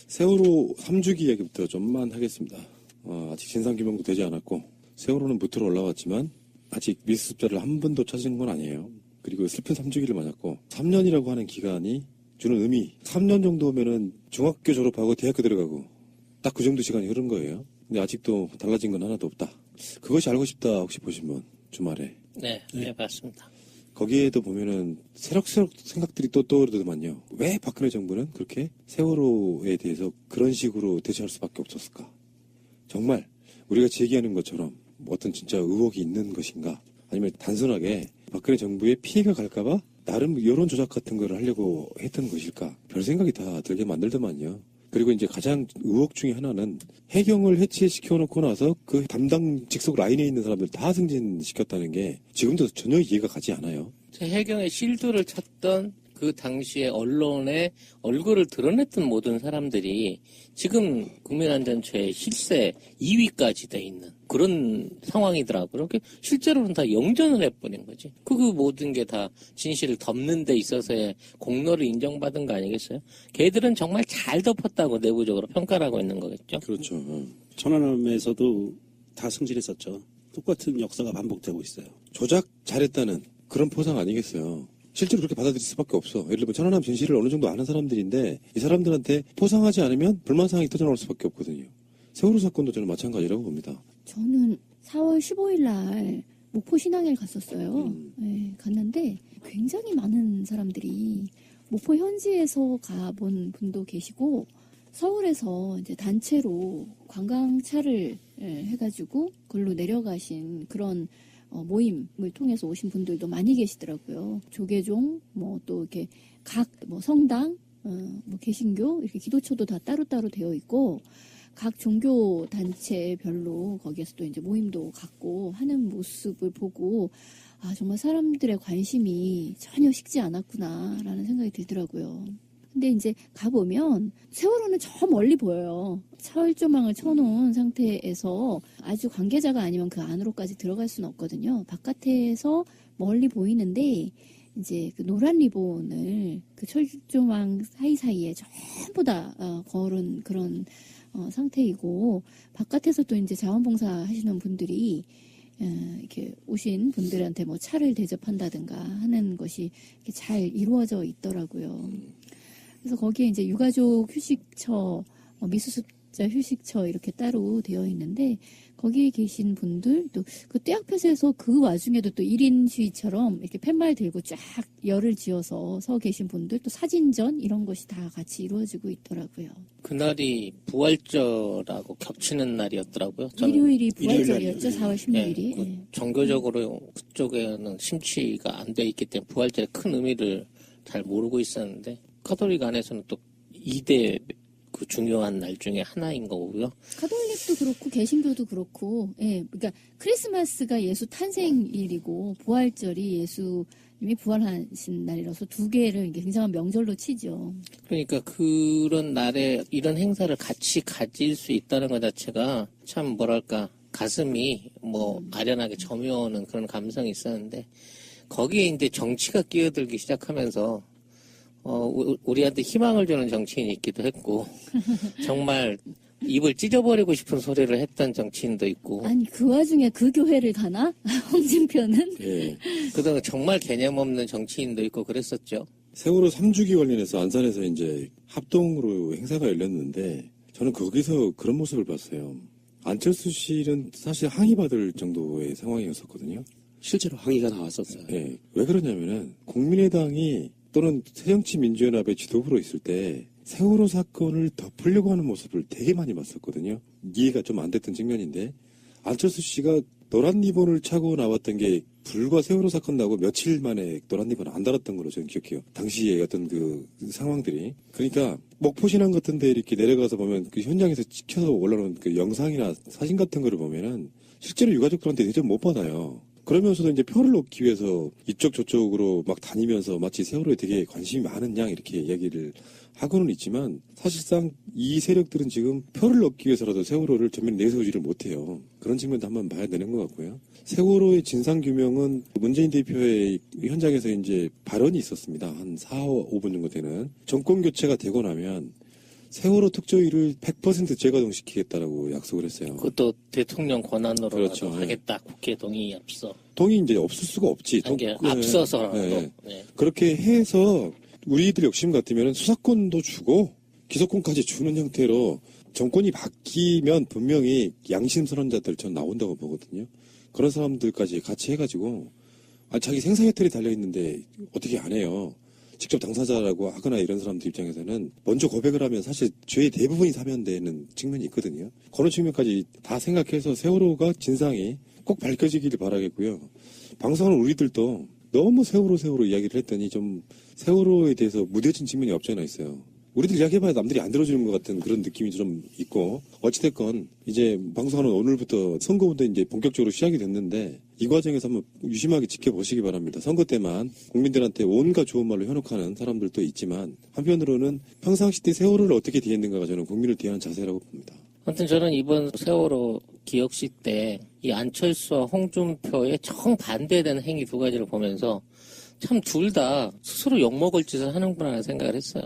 세월호 3주기 이야기부터 좀만 하겠습니다. 아직 진상규명도 되지 않았고 세월호는 무트로 올라왔지만 아직 미수습자를 한 번도 찾은 건 아니에요. 그리고 슬픈 3주기를 맞았고 3년이라고 하는 기간이 주는 의미, 3년 정도면은 중학교 졸업하고 대학교 들어가고 딱 그 정도 시간이 흐른 거예요. 근데 아직도 달라진 건 하나도 없다. 그것이 알고 싶다 혹시 보신 분 주말에? 네, 봤습니다. 거기에도 보면은 새록새록 생각들이 또 떠오르더만요. 왜 박근혜 정부는 그렇게 세월호에 대해서 그런 식으로 대처할 수밖에 없었을까? 정말 우리가 제기하는 것처럼 어떤 진짜 의혹이 있는 것인가? 아니면 단순하게 박근혜 정부에 피해가 갈까봐 나름 여론 조작 같은 걸 하려고 했던 것일까? 별 생각이 다 들게 만들더만요. 그리고 이제 가장 의혹 중에 하나는 해경을 해체시켜 놓고 나서 그 담당 직속 라인에 있는 사람들 다 승진시켰다는 게 지금도 전혀 이해가 가지 않아요. 해경의 실두를 찾던 그 당시에 언론에 얼굴을 드러냈던 모든 사람들이 지금 국민안전처의 실세 2위까지 돼 있는 그런 상황이더라고요. 실제로는 다 영전을 해버린 거지. 그 모든 게 다 진실을 덮는 데 있어서의 공로를 인정받은 거 아니겠어요? 걔들은 정말 잘 덮었다고 내부적으로 평가를 하고 있는 거겠죠. 그렇죠. 천안함에서도 다 승진했었죠. 똑같은 역사가 반복되고 있어요. 조작 잘했다는 그런 포상 아니겠어요. 실제로 그렇게 받아들일 수밖에 없어. 예를 들면 천안함 진실을 어느 정도 아는 사람들인데 이 사람들한테 포상하지 않으면 불만사항이 터져나올 수밖에 없거든요. 세월호 사건도 저는 마찬가지라고 봅니다. 저는 4월 15일 날 목포 신항을 갔었어요. 네, 갔는데 굉장히 많은 사람들이 목포 현지에서 가본 분도 계시고 서울에서 이제 단체로 관광차를 해가지고 그걸로 내려가신 그런 모임을 통해서 오신 분들도 많이 계시더라고요. 조계종, 또 이렇게 각 성당, 개신교 이렇게 기도처도 다 따로따로 되어 있고 각 종교 단체별로 거기에서 또 이제 모임도 갖고 하는 모습을 보고 정말 사람들의 관심이 전혀 식지 않았구나라는 생각이 들더라고요. 근데 이제 가보면 세월호는 저 멀리 보여요. 철조망을 쳐놓은 상태에서 아주 관계자가 아니면 그 안으로까지 들어갈 수는 없거든요. 바깥에서 멀리 보이는데 이제 그 노란 리본을 그 철조망 사이사이에 전부 다 걸은 그런 상태이고 바깥에서 또 이제 자원봉사 하시는 분들이 이렇게 오신 분들한테 차를 대접한다든가 하는 것이 이렇게 잘 이루어져 있더라고요. 그래서 거기에 이제 유가족 휴식처, 미수습자 휴식처 이렇게 따로 되어 있는데 거기에 계신 분들 또 그 떼약볕에서 그 와중에도 또 1인 시위처럼 이렇게 팻말 들고 쫙 열을 지어서 서 계신 분들 또 사진전 이런 것이 다 같이 이루어지고 있더라고요. 그날이 부활절하고 겹치는 날이었더라고요. 일요일이 부활절이었죠. 4월 16일이. 네, 정교적으로 그쪽에는 심취가 안 돼 있기 때문에 부활절의 큰 의미를 잘 모르고 있었는데 카톨릭 안에서는 또 2대 그 중요한 날 중에 하나인 거고요. 가톨릭도 그렇고 개신교도 그렇고, 그러니까 크리스마스가 예수 탄생일이고 부활절이 예수님이 부활하신 날이라서 두 개를 굉장한 명절로 치죠. 그러니까 그런 날에 이런 행사를 같이 가질 수 있다는 것 자체가 참 뭐랄까 가슴이 아련하게 저며오는 그런 감성이 있었는데 거기에 이제 정치가 끼어들기 시작하면서 우리한테 희망을 주는 정치인이 있기도 했고, 정말 입을 찢어버리고 싶은 소리를 했던 정치인도 있고. 아니, 그 와중에 그 교회를 가나? 홍준표는? 예. 그동안 정말 개념 없는 정치인도 있고 그랬었죠. 세월호 3주기 관련해서 안산에서 이제 합동으로 행사가 열렸는데 저는 거기서 그런 모습을 봤어요. 안철수 씨는 사실 항의받을 정도의 상황이었었거든요. 실제로 항의가 나왔었어요. 예. 왜 그러냐면은 국민의당이 또는 새정치민주연합의 지도부로 있을 때 세월호 사건을 덮으려고 하는 모습을 되게 많이 봤었거든요. 이해가 좀 안 됐던 측면인데 안철수 씨가 노란 리본을 차고 나왔던 게 불과 세월호 사건 나고 며칠 만에 노란 리본 안 달았던 걸로 저는 기억해요. 당시에 어떤 그 상황들이. 그러니까 목포신항 같은 데 이렇게 내려가서 보면 그 현장에서 찍혀서 올라오는 그 영상이나 사진 같은 거를 보면은 실제로 유가족들한테 대접 못 받아요. 그러면서도 이제 표를 얻기 위해서 이쪽 저쪽으로 막 다니면서 마치 세월호에 되게 관심이 많은 양 이렇게 이야기를 하고는 있지만 사실상 이 세력들은 지금 표를 얻기 위해서라도 세월호를 전면 내세우지를 못해요. 그런 측면도 한번 봐야 되는 것 같고요. 세월호의 진상규명은 문재인 대표의 현장에서 이제 발언이 있었습니다. 한 4, 5분 정도 되는. 정권 교체가 되고 나면 세월호 특조위를 100% 재가동시키겠다라고 약속을 했어요. 그것도 대통령 권한으로라도 그렇죠. 하겠다. 국회 동의 앞서. 동의 이제 없을 수가 없지. 한게 앞서서라도. 네. 네. 그렇게 해서 우리들 욕심 같으면 수사권도 주고 기소권까지 주는 형태로 정권이 바뀌면 분명히 양심 선언자들 전 나온다고 보거든요. 그런 사람들까지 같이 해가지고 자기 생사해탈이 달려있는데 어떻게 안 해요. 직접 당사자라고 하거나 이런 사람들 입장에서는 먼저 고백을 하면 사실 죄의 대부분이 사면되는 측면이 있거든요. 그런 측면까지 다 생각해서 세월호가 진상이 꼭 밝혀지기를 바라겠고요. 방송하는 우리들도 너무 세월호 이야기를 했더니 좀 세월호에 대해서 무뎌진 측면이 없지 않아 있어요. 우리들 이야기해봐야 남들이 안 들어주는 것 같은 그런 느낌이 좀 있고, 어찌됐건 이제 방송하는 오늘부터 선거운동 이제 본격적으로 시작이 됐는데 이 과정에서 한번 유심하게 지켜보시기 바랍니다. 선거 때만 국민들한테 온갖 좋은 말로 현혹하는 사람들도 있지만 한편으로는 평상시 때 세월호를 어떻게 대했는가가 저는 국민을 대하는 자세라고 봅니다. 아무튼 저는 이번 세월호 기억식 때 이 안철수와 홍준표의 정반대되는 행위 두 가지를 보면서 참 둘 다 스스로 욕먹을 짓을 하는구나 하는 생각을 했어요.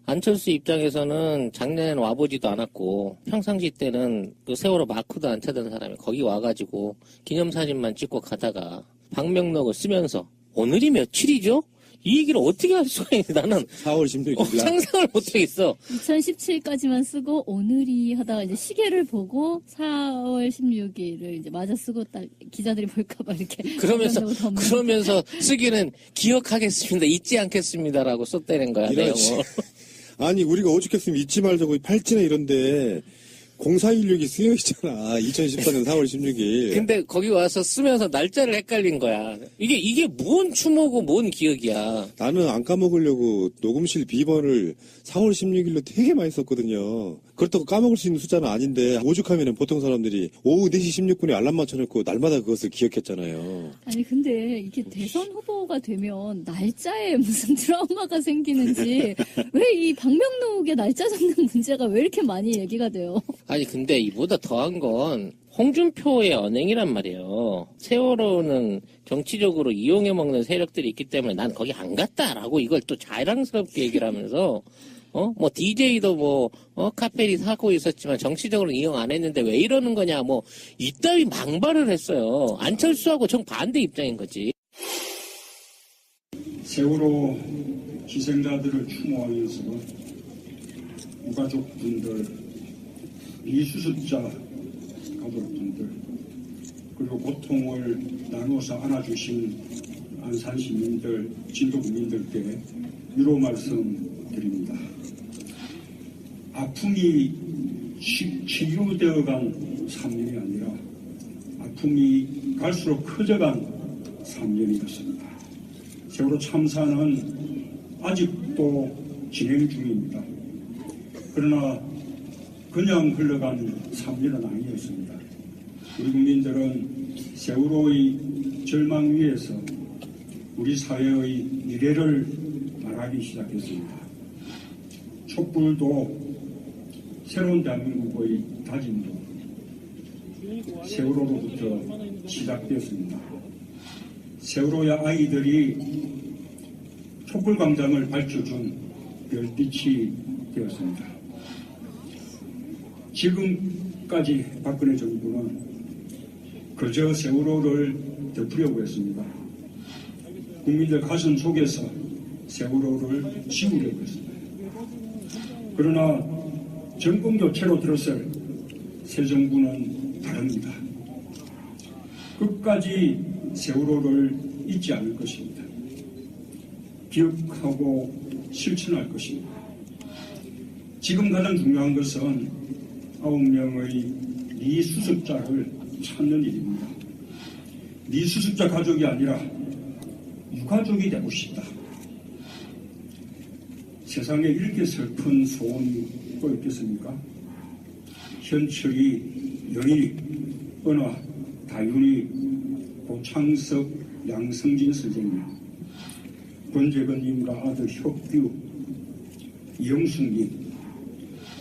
안철수 입장에서는 작년에는 와보지도 않았고 평상시 때는 그 세월호 마크도 안 찾은 사람이 거기 와가지고 기념사진만 찍고 가다가 방명록을 쓰면서 오늘이 며칠이죠? 이 얘기를 어떻게 할 수가 있는지 나는 4월 16일 상상을 못하겠어. 2017까지만 쓰고 오늘이 하다가 이제 시계를 보고 4월 16일을 이제 맞아 쓰고 딱 기자들이 볼까봐 이렇게 그러면서 쓰기는 기억하겠습니다, 잊지 않겠습니다라고 썼다는 거야 내용을. 아니 우리가 오죽했으면 잊지 말자고 팔찌나 이런데 0416이 쓰여 있잖아. 2014년 4월 16일. 근데 거기 와서 쓰면서 날짜를 헷갈린 거야. 이게 뭔 추모고 뭔 기억이야. 나는 안 까먹으려고 녹음실 비번을 4월 16일로 되게 많이 썼거든요. 그렇다고 까먹을 수 있는 숫자는 아닌데 오죽하면 보통 사람들이 오후 4시 16분에 알람 맞춰놓고 날마다 그것을 기억했잖아요. 아니 근데 이게 대선 후보가 되면 날짜에 무슨 트라우마가 생기는지 왜 이 방명록의 날짜 적는 문제가 왜 이렇게 많이 얘기가 돼요? 아니 근데 이보다 더한 건 홍준표의 언행이란 말이에요. 세월호는 정치적으로 이용해 먹는 세력들이 있기 때문에 난 거기 안 갔다라고 이걸 또 자랑스럽게 얘기를 하면서 뭐 DJ도 카페리 사고 있었지만 정치적으로 이용 안 했는데 왜 이러는 거냐 이따위 망발을 했어요. 안철수하고 정반대 입장인 거지. 세월호 희생자들을 추모하면서 유가족분들, 미수습자 가족분들, 그리고 고통을 나누어서 안아주신 안산 시민들, 진도 국민들께 위로 말씀드립니다. 아픔이 치유되어간 3년이 아니라 아픔이 갈수록 커져간 3년이었습니다. 세월호 참사는 아직도 진행 중입니다. 그러나 그냥 흘러간 3년은 아니었습니다. 우리 국민들은 세월호의 절망 위에서 우리 사회의 미래를 말하기 시작했습니다. 촛불도 새로운 대한민국의 다짐도 세월호로부터 시작되었습니다. 세월호의 아이들이 촛불광장을 밝혀준 별빛이 되었습니다. 지금까지 박근혜 정부는 그저 세월호를 덮으려고 했습니다. 국민들 가슴 속에서 세월호를 지우려고 했습니다. 그러나 정권 교체로 들어설 새 정부는 다릅니다. 끝까지 세월호를 잊지 않을 것입니다. 기억하고 실천할 것입니다. 지금 가장 중요한 것은 9명의 미수습자를 찾는 일입니다. 미수습자 가족이 아니라 유가족이 되고 싶다. 세상에 이렇게 슬픈 소원이 또 있겠습니까? 현철이, 영희, 은화, 다윤이, 고창석, 양성진 선생님, 권재근님과 아들 혁규, 이영숙님,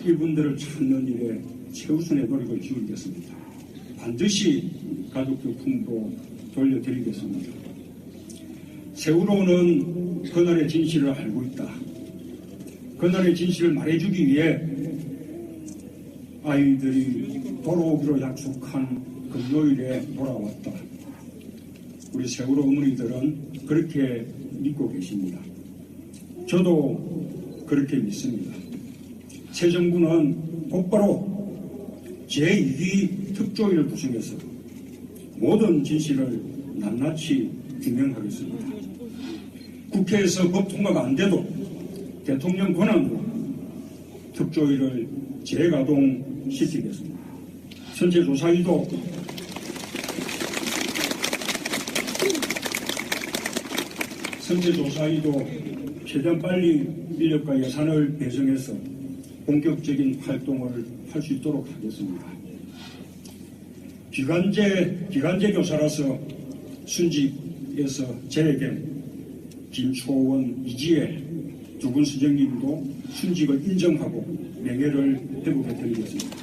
이분들을 찾는 일에 최우선의 노력을 기울이겠습니다. 반드시 가족들 품으로 돌려드리겠습니다. 세월호는 그날의 진실을 알고 있다. 그날의 진실을 말해주기 위해 아이들이 돌아오기로 약속한 금요일에 돌아왔다. 우리 세월호 어머니들은 그렇게 믿고 계십니다. 저도 그렇게 믿습니다. 새 정부는 곧바로 제2기 특조위를 구성해서 모든 진실을 낱낱이 규명하겠습니다. 국회에서 법 통과가 안 돼도 대통령 권한으로 특조위를 재가동시키겠습니다. 선체조사위도 최대한 빨리 인력과 예산을 배정해서 본격적인 활동을 할 수 있도록 하겠습니다. 기간제 교사라서 순직에서 제외된 김초원, 이지혜 두 분 수장님도 순직을 인정하고 명예를 회복해 드리겠습니다.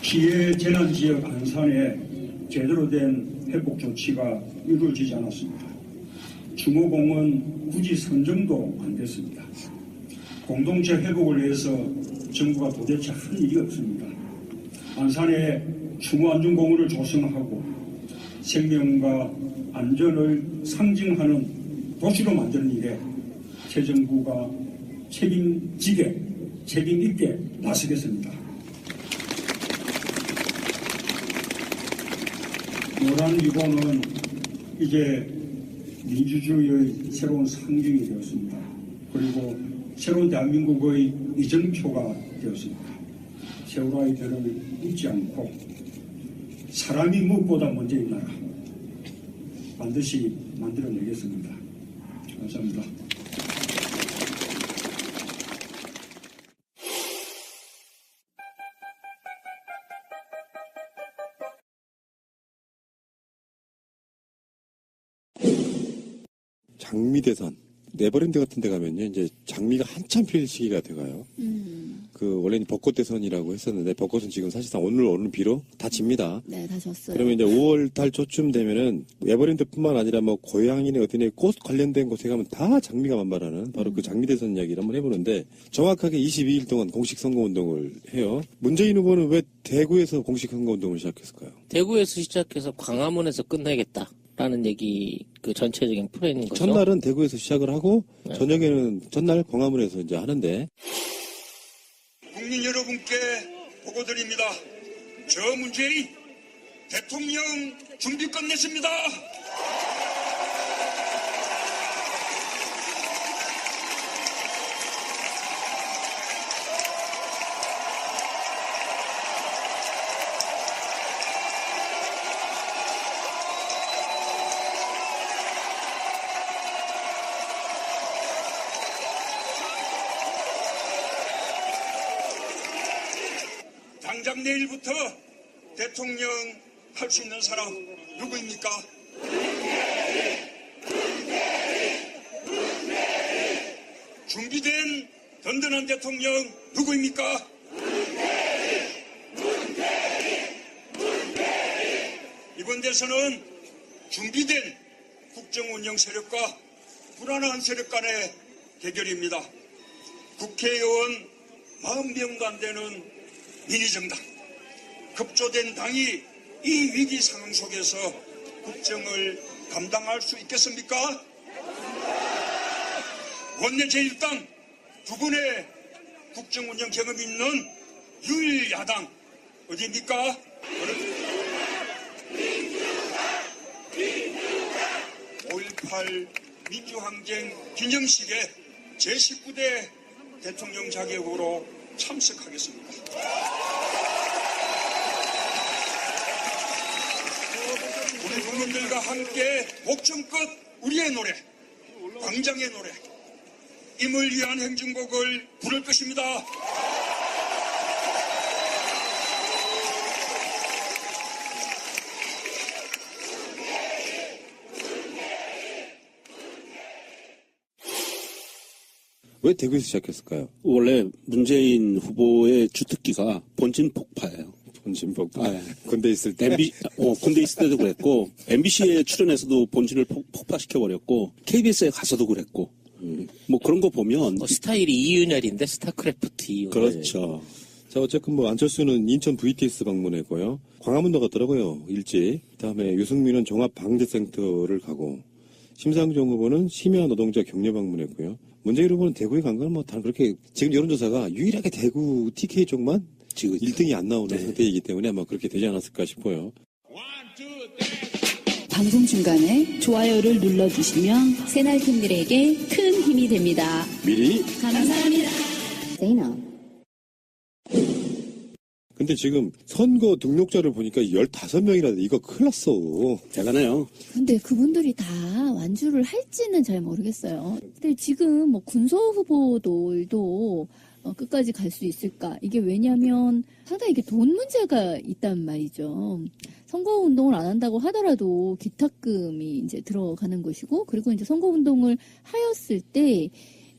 피해 재난지역 안산에 제대로 된 회복 조치가 이루어지지 않았습니다. 추모공은 굳이 선정도 안 됐습니다. 공동체 회복을 위해서 정부가 도대체 한 일이 없습니다. 안산에 추모안전공원을 조성하고 생명과 안전을 상징하는 도시로 만드는 일에 새 정부가 책임 있게 나서겠습니다. 노란 리본은 이제 민주주의의 새로운 상징이 되었습니다. 그리고 새로운 대한민국의 이정표가 되었습니다. 세월호 아이들을 잊지 않고 사람이 무엇보다 먼저인 나라 반드시 만들어내겠습니다. 감사합니다. 장미대선, 네버랜드 같은 데 가면요, 이제 장미가 한참 필 시기가 돼가요. 원래는 벚꽃대선이라고 했었는데, 벚꽃은 지금 사실상 오늘 비로 다 집니다. 네, 다 졌어요. 그러면 이제 5월 달 초쯤 되면은, 네버랜드뿐만 아니라 뭐, 고양이네 어디네 꽃 관련된 곳에 가면 다 장미가 만발하는, 바로 그 장미대선 이야기를 한번 해보는데, 정확하게 22일 동안 공식 선거운동을 해요. 문재인 후보는 왜 대구에서 공식 선거운동을 시작했을까요? 대구에서 시작해서 광화문에서 끝내겠다. 라는 얘기, 그 전체적인 플랜인 거죠. 첫날은 대구에서 시작을 하고, 네. 저녁에는 전날 광화문에서 이제 하는데, 국민 여러분께 보고드립니다. 저 문재인 대통령 준비 끝냈습니다. 당장 내일부터 대통령 할 수 있는 사람 누구입니까? 준비된 든든한 대통령 누구입니까? 이번 대선은 준비된 국정운영 세력과 불안한 세력 간의 대결입니다. 국회의원 40명도 안 되는 민의정당, 급조된 당이 이 위기 상황 속에서 국정을 감당할 수 있겠습니까? 원내 제1당 두 분의 국정운영 경험이 있는 유일 야당 어디입니까? 5.18 민주항쟁 기념식에 제19대 대통령 자격으로 참석하겠습니다. 우리 국민들과 함께 목청껏 우리의 노래, 광장의 노래, 임을 위한 행진곡을 부를 것입니다. 왜 대구에서 시작했을까요? 원래 문재인 후보의 주특기가 본진 폭파예요. 본진복. 아, 예. 군대 있을 때. 군대 있을 때도 그랬고, MBC에 출연해서도 본진을 폭파시켜버렸고, KBS에 가서도 그랬고, 뭐 그런 거 보면. 스타일이 이윤열인데 스타크래프트 이윤열. 그렇죠. 자, 어쨌든 뭐 안철수는 인천 VTS 방문했고요. 광화문도 갔더라고요, 일찍. 그다음에 유승민은 종합방재센터를 가고, 심상정 후보는 심야 노동자 격려 방문했고요. 문재인 후보는 대구에 간 건 뭐 다 그렇게 지금 여론조사가 유일하게 대구 TK 쪽만 지금 1등이 안 나오는 상태이기 때문에 아마 그렇게 되지 않았을까 싶어요. 방송 중간에 좋아요를 눌러주시면 새날팀들에게 큰 힘이 됩니다. 미리. 감사합니다. 근데 지금 선거 등록자를 보니까 15명이나 돼. 이거 큰일 났어. 대단해요. 근데 그분들이 다 완주를 할지는 잘 모르겠어요. 근데 지금 뭐 군소 후보들도 끝까지 갈 수 있을까? 이게 왜냐면 상당히 이게 돈 문제가 있단 말이죠. 선거운동을 안 한다고 하더라도 기탁금이 이제 들어가는 것이고, 그리고 이제 선거운동을 하였을 때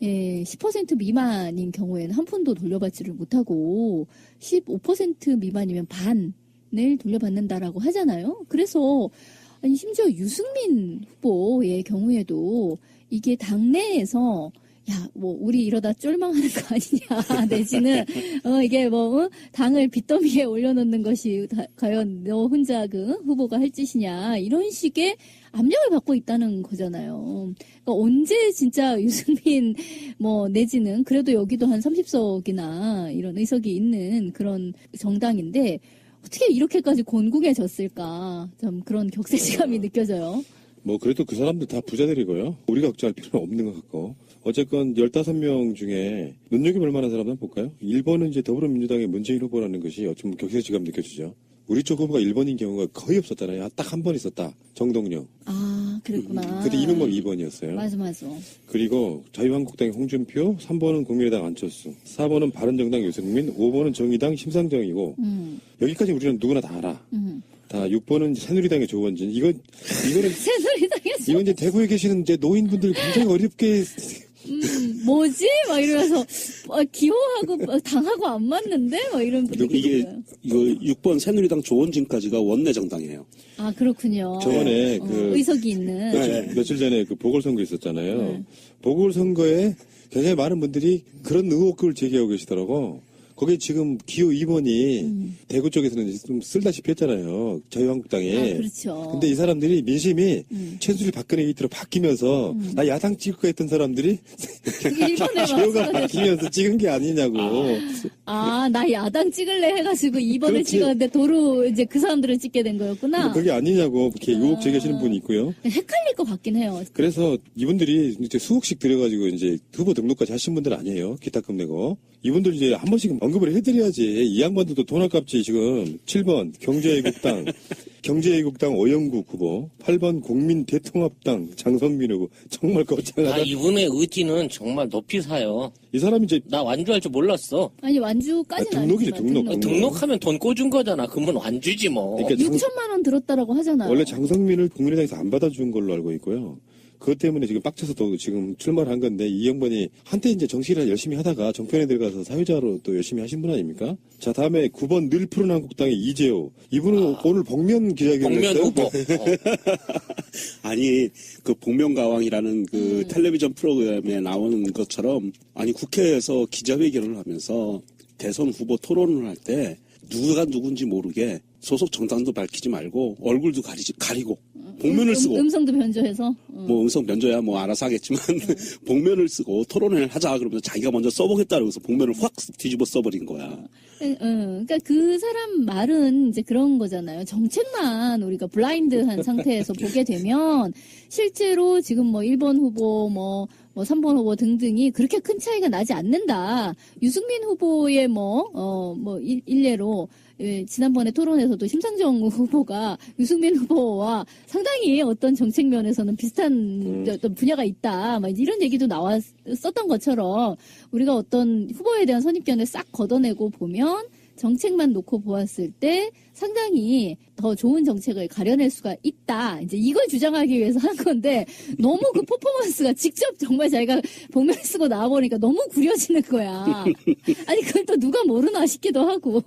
10% 미만인 경우에는 한 푼도 돌려받지를 못하고 15% 미만이면 반을 돌려받는다라고 하잖아요. 그래서 아니 심지어 유승민 후보의 경우에도 이게 당내에서 야, 뭐 우리 이러다 쫄망하는 거 아니냐 내지는 이게 뭐 당을 빚더미에 올려놓는 것이 과연 너 혼자 그 후보가 할 짓이냐 이런 식의 압력을 받고 있다는 거잖아요. 그러니까 언제 진짜 유승민 뭐 내지는 그래도 여기도 한 30석이나 이런 의석이 있는 그런 정당인데 어떻게 이렇게까지 곤궁해졌을까 좀 그런 격세지감이 느껴져요. 뭐 그래도 그 사람들 다 부자들이고요. 우리가 걱정할 필요는 없는 것 같고. 어쨌건 15명 중에 눈여겨볼 만한 사람 한번 볼까요? 1번은 이제 더불어민주당의 문재인 후보라는 것이 어쩌면 격세지감 느껴지죠. 우리 쪽 후보가 1번인 경우가 거의 없었잖아요. 딱 한 번 있었다. 정동영. 아, 그랬구나. 그때 이명박 2번이었어요. 맞아. 그리고 자유한국당의 홍준표, 3번은 국민의당 안철수, 4번은 바른정당 유승민, 5번은 정의당 심상정이고 여기까지 우리는 누구나 다 알아. 다 6번은 새누리당의 조원진. 이거는 새누리당에서 이건 이제 대구에 계시는 이제 노인분들이 굉장히 어렵게 뭐지? 막 이러면서 기호하고 당하고 안 맞는데? 막 이런 분들이 이게 있어요. 이거 6번 새누리당 조원진까지가 원내 정당이에요. 아, 그렇군요. 저번에 의석이 있는 며칠 전에 그 보궐선거 있었잖아요. 보궐선거에 굉장히 많은 분들이 그런 의혹을 제기하고 계시더라고. 거기에 지금 기호 2번이 대구 쪽에서는 좀 쓸다시피 했잖아요. 자유한국당에. 아, 그렇죠. 근데 이 사람들이 민심이 최순실 박근혜 게이트로 바뀌면서 나 야당 찍을 거 했던 사람들이 일본에 기호가 와서 바뀌면서 찍은 게 아니냐고. 나 야당 찍을래 해가지고 2번을 그렇지. 찍었는데 도로 이제 그 사람들을 찍게 된 거였구나. 그게 아니냐고 이렇게 의혹 제기하시는 분이 있고요. 헷갈릴 것 같긴 해요. 그래서 이분들이 이제 수억씩 들여가지고 이제 후보 등록까지 하신 분들 아니에요. 기타금 내고. 이분들 이제 한 번씩 언급을 해드려야지. 이 양반들도 돈 아깝지. 지금 7번 경제애국당 경제애국당 오영국 후보, 8번 국민대통합당 장선민 후보. 정말 거창하다. 이분의 의지는 정말 높이 사요. 이 사람이 이제 나 완주할 줄 몰랐어. 아니 완주까지는 등록이지, 아니지만 등록. 등록하면 돈 꽂은 거잖아. 그러면 완주지 뭐. 그러니까 6천만 원 들었다라고 하잖아요. 원래 장성민을 국민의당에서 안 받아준 걸로 알고 있고요. 그것 때문에 지금 빡쳐서 또 지금 출마를 한 건데, 이 양반이 한때 이제 정치를 열심히 하다가 정편에 들어가서 사회자로 또 열심히 하신 분 아닙니까? 자, 다음에 9번 늘 푸른 한국당의 이재호. 이분은 오늘 복면 기자회견을 복면 했어요. 후보. 아니 그 복면가왕이라는 그 텔레비전 프로그램에 나오는 것처럼 아니 국회에서 기자회견을 하면서 대선 후보 토론을 할 때 누가 누군지 모르게 소속 정당도 밝히지 말고 얼굴도 가리고 복면을 쓰고 음성도 변조해서 뭐 음성 변조야 뭐 알아서 하겠지만 복면을 쓰고 토론을 하자 그러면서 자기가 먼저 써보겠다 그러면서 복면을 확 뒤집어 써버린 거야. 그러니까 그 사람 말은 이제 그런 거잖아요. 정책만 우리가 블라인드한 상태에서 보게 되면 실제로 지금 뭐 1번 후보 뭐 3번 후보 등등이 그렇게 큰 차이가 나지 않는다. 유승민 후보의 일례로 지난번에 토론에서도 심상정 후보가 유승민 후보와 상당히 어떤 정책 면에서는 비슷한 어떤 분야가 있다. 막 이런 얘기도 나왔었던 것처럼 우리가 어떤 후보에 대한 선입견을 싹 걷어내고 보면 정책만 놓고 보았을 때 상당히 더 좋은 정책을 가려낼 수가 있다. 이제 이걸 주장하기 위해서 한 건데 너무 그 퍼포먼스가 직접 정말 자기가 복면 쓰고 나와보니까 너무 구려지는 거야. 아니 그걸 또 누가 모르나 싶기도 하고.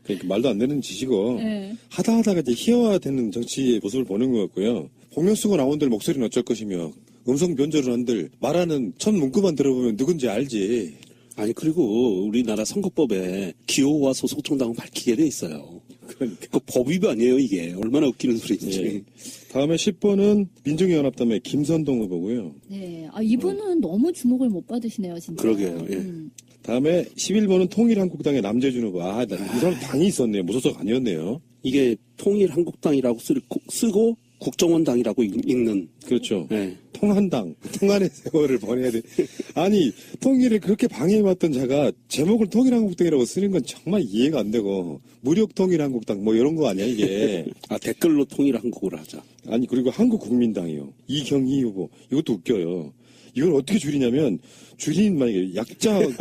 그러니까 말도 안 되는 짓이고 네. 하다가 이제 희화화되는 정치의 모습을 보는 것 같고요. 홍명수가 나온들 목소리는 어쩔 것이며 음성 변조를 한들 말하는 첫 문구만 들어보면 누군지 알지. 아니 그리고 우리나라 선거법에 기호와 소속 정당은 밝히게 돼 있어요. 그러니까. 그 법 위반이에요 이게. 얼마나 웃기는 소리인지. 예. 다음에 10번은 민중연합당의 김선동 후보고요. 네. 아, 이분은 너무 주목을 못 받으시네요, 진짜. 그러게요, 예. 다음에 11번은 통일한국당의 남재준 후보. 이 사람 당이 있었네요. 무소속 아니었네요. 이게 통일한국당이라고 쓰고 국정원당이라고 읽는. 그렇죠. 예. 통한당, 통한의 세월을 보내야 돼. 아니, 통일을 그렇게 방해해왔던 자가 제목을 통일한국당이라고 쓰는 건 정말 이해가 안 되고, 무력통일한국당 뭐 이런 거 아니야, 이게. 댓글로 통일한국을 하자. 아니, 그리고 한국국민당이요. 이경희 후보. 이것도 웃겨요. 이걸 어떻게 줄이냐면, 만약에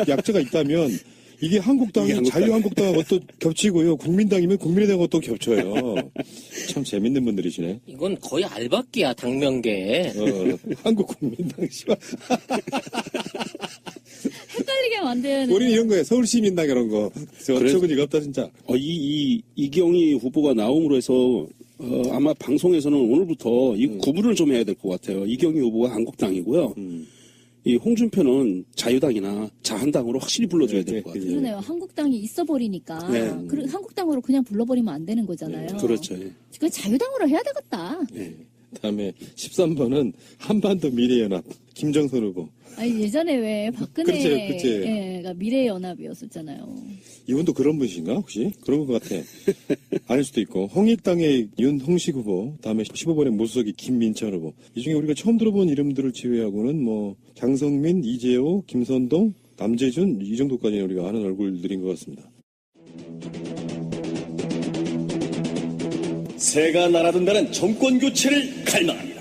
약자가 있다면, 이게 한국당이 이게 한국당. 자유한국당하고 또 겹치고요. 국민당이면 국민의당하고 또 겹쳐요. 참 재밌는 분들이시네. 이건 거의 알박기야, 당명계. 한국국민당, 씨발. 헷갈리게 만드는. 우리는 이런 거예요. 서울시민당 이런 거. 어처구니가 없다, 진짜. 이경희 후보가 나옴으로 해서 아마 방송에서는 오늘부터 이 구분을 좀 해야 될 것 같아요. 이경희 후보가 한국당이고요. 이 홍준표는 자유당이나 자한당으로 확실히 불러줘야 될 것 같아요. 그러네요. 한국당이 있어버리니까. 네. 한국당으로 그냥 불러버리면 안 되는 거잖아요. 그렇죠. 예. 그건 자유당으로 해야 되겠다. 예. 다음에 13번은 한반도 미래연합 김정선 후보. 아니, 예전에 왜 박근혜가 그치. 미래연합이었었잖아요. 이분도 그런 분이신가 혹시? 그런 것 같아. 아닐 수도 있고. 홍익당의 윤홍식 후보. 다음에 15번의 무소속이 김민철 후보. 이 중에 우리가 처음 들어본 이름들을 제외하고는 뭐 장성민, 이재호, 김선동, 남재준 이 정도까지는 우리가 아는 얼굴들인 것 같습니다. 새가 날아든다는 정권 교체를 갈망합니다.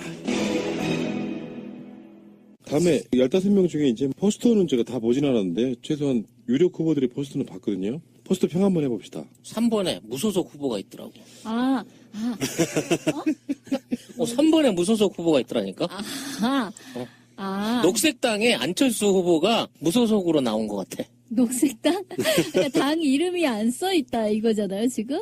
다음에 15명 중에 이제 포스터는 제가 다 보진 않았는데 최소한 유력 후보들의 포스터는 봤거든요. 포스터 평 한번 해봅시다. 3번에 무소속 후보가 있더라고. 3번에 무소속 후보가 있더라니까. 녹색당의 안철수 후보가 무소속으로 나온 것 같아. 녹색당? 그러니까 당 이름이 안 써있다 이거잖아요, 지금?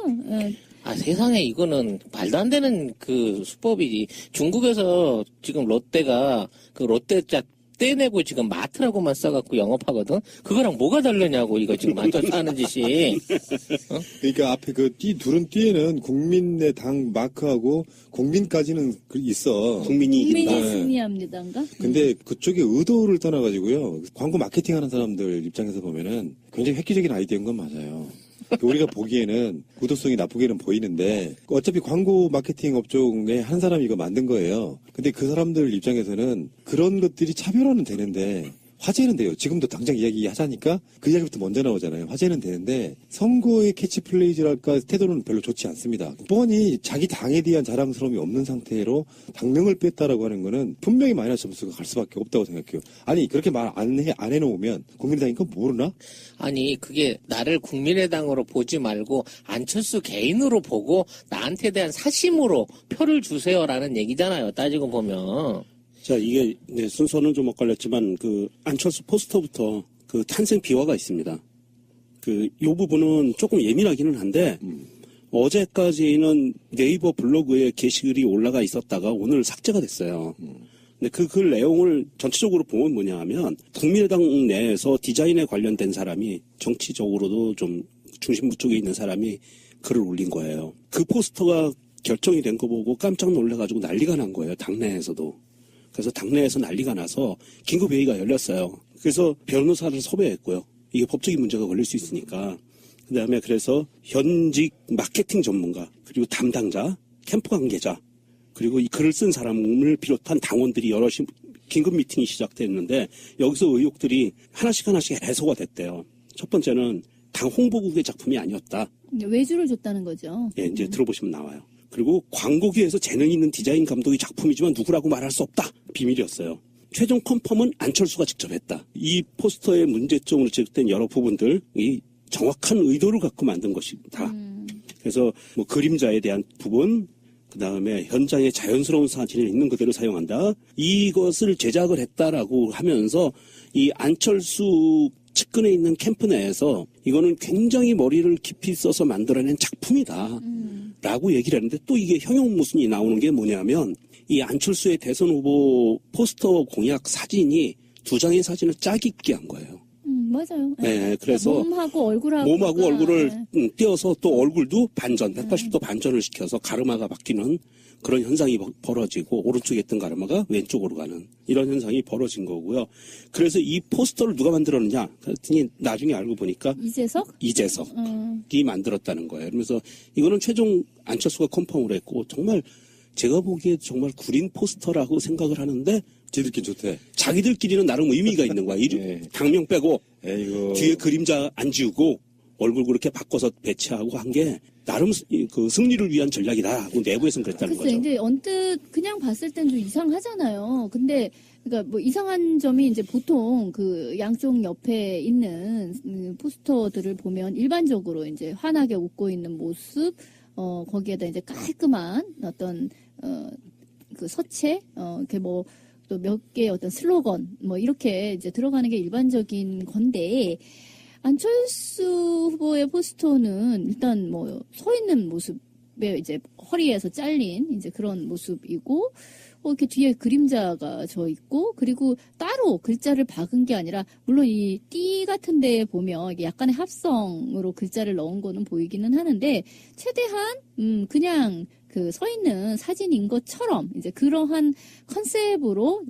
세상에 이거는 말도 안 되는 그 수법이지. 중국에서 지금 롯데가 그 롯데자 떼내고 지금 마트라고만 써갖고 영업하거든. 그거랑 뭐가 다르냐고 이거 지금 안철수 하는 짓이. 그러니까 앞에 그 둘은 띠에는 국민의 당 마크하고 국민까지는 있어. 국민이 국민이 이긴다. 승리합니다인가? 근데 그쪽의 의도를 떠나가지고요. 광고 마케팅 하는 사람들 입장에서 보면은 굉장히 획기적인 아이디어인 건 맞아요. 우리가 보기에는 의도성이 나쁘게는 보이는데 어차피 광고 마케팅 업종에 한 사람이 이거 만든 거예요. 근데 그 사람들 입장에서는 그런 것들이 차별화는 되는데 화제는 돼요. 지금도 당장 이야기 하자니까 그 이야기부터 먼저 나오잖아요. 화제는 되는데 선거의 캐치플레이즈랄까 태도는 별로 좋지 않습니다. 뻔히 자기 당에 대한 자랑스러움이 없는 상태로 당명을 뺐다라고 하는 거는 분명히 마이너스 점수가 갈 수밖에 없다고 생각해요. 아니 그렇게 말 안 해놓으면 국민의당인 건 모르나? 아니 그게 나를 국민의당으로 보지 말고 안철수 개인으로 보고 나한테 대한 사심으로 표를 주세요라는 얘기잖아요. 따지고 보면. 자, 이게 순서는 좀 엇갈렸지만 그 안철수 포스터부터 그 탄생 비화가 있습니다. 요 부분은 조금 예민하기는 한데 어제까지는 네이버 블로그에 게시글이 올라가 있었다가 오늘 삭제가 됐어요. 근데 그 글 내용을 전체적으로 보면 뭐냐 하면 국민의당 내에서 디자인에 관련된 사람이 정치적으로도 좀 중심부 쪽에 있는 사람이 글을 올린 거예요. 그 포스터가 결정이 된 거 보고 깜짝 놀라가지고 난리가 난 거예요. 당내에서도. 그래서 당내에서 난리가 나서 긴급회의가 열렸어요. 그래서 변호사를 섭외했고요. 이게 법적인 문제가 걸릴 수 있으니까. 그 다음에 그래서 현직 마케팅 전문가, 그리고 담당자, 캠프 관계자, 그리고 이 글을 쓴 사람을 비롯한 당원들이 여럿이 긴급 미팅이 시작됐는데 여기서 의혹들이 하나씩 해소가 됐대요. 첫 번째는 당 홍보국의 작품이 아니었다. 외주를 줬다는 거죠. 예, 이제 들어보시면 나와요. 그리고 광고계에서 재능 있는 디자인 감독이 작품이지만 누구라고 말할 수 없다. 비밀이었어요. 최종 컨펌은 안철수가 직접 했다. 이 포스터의 문제점으로 지적된 여러 부분들이 정확한 의도를 갖고 만든 것이다. 그래서 뭐 그림자에 대한 부분, 그 다음에 현장의 자연스러운 사진을 있는 그대로 사용한다. 이것을 제작을 했다라고 하면서 이 안철수 측근에 있는 캠프 내에서 이거는 굉장히 머리를 깊이 써서 만들어낸 작품이다. 라고 얘기를 했는데 또 이게 형용 모순이 나오는 게 뭐냐면 이 안철수의 대선 후보 포스터 공약 사진이 2장의 사진을 짜깁기 한 거예요. 맞아요. 네, 그래서 몸하고 얼굴하고 몸하고 얼굴을 네. 띄어서 또 얼굴도 반전, 180도 반전을 시켜서 가르마가 바뀌는 그런 현상이 벌어지고 오른쪽에 있던 가르마가 왼쪽으로 가는 이런 현상이 벌어진 거고요. 그래서 이 포스터를 누가 만들었느냐 그랬더니 나중에 알고 보니까 이재석이 만들었다는 거예요. 그러면서 이거는 최종 안철수가 컨펌을 했고 정말 제가 보기에 정말 구린 포스터라고 생각을 하는데 지들끼리 좋대. 자기들끼리는 나름 의미가 있는 거야. 네. 당명 빼고 에이고. 뒤에 그림자 안 지우고 얼굴 그렇게 바꿔서 배치하고 한 게 나름 그 승리를 위한 전략이다라고 내부에서는 그랬다는 글쎄, 거죠. 이제 언뜻 그냥 봤을 땐 좀 이상하잖아요. 근데 그러니까 뭐 이상한 점이 이제 보통 그 양쪽 옆에 있는 포스터들을 보면 일반적으로 이제 환하게 웃고 있는 모습, 거기에다 이제 깔끔한 어떤 그 서체, 이렇게 뭐 또 몇 개의 어떤 슬로건 뭐 이렇게 이제 들어가는 게 일반적인 건데. 안철수 후보의 포스터는 일단 뭐 서 있는 모습에 이제 허리에서 잘린 이제 그런 모습이고 이렇게 뒤에 그림자가 져 있고 그리고 따로 글자를 박은 게 아니라 물론 이 띠 같은 데에 보면 이게 약간의 합성으로 글자를 넣은 거는 보이기는 하는데 최대한 그냥 그 서 있는 사진인 것처럼 이제 그러한 컨셉으로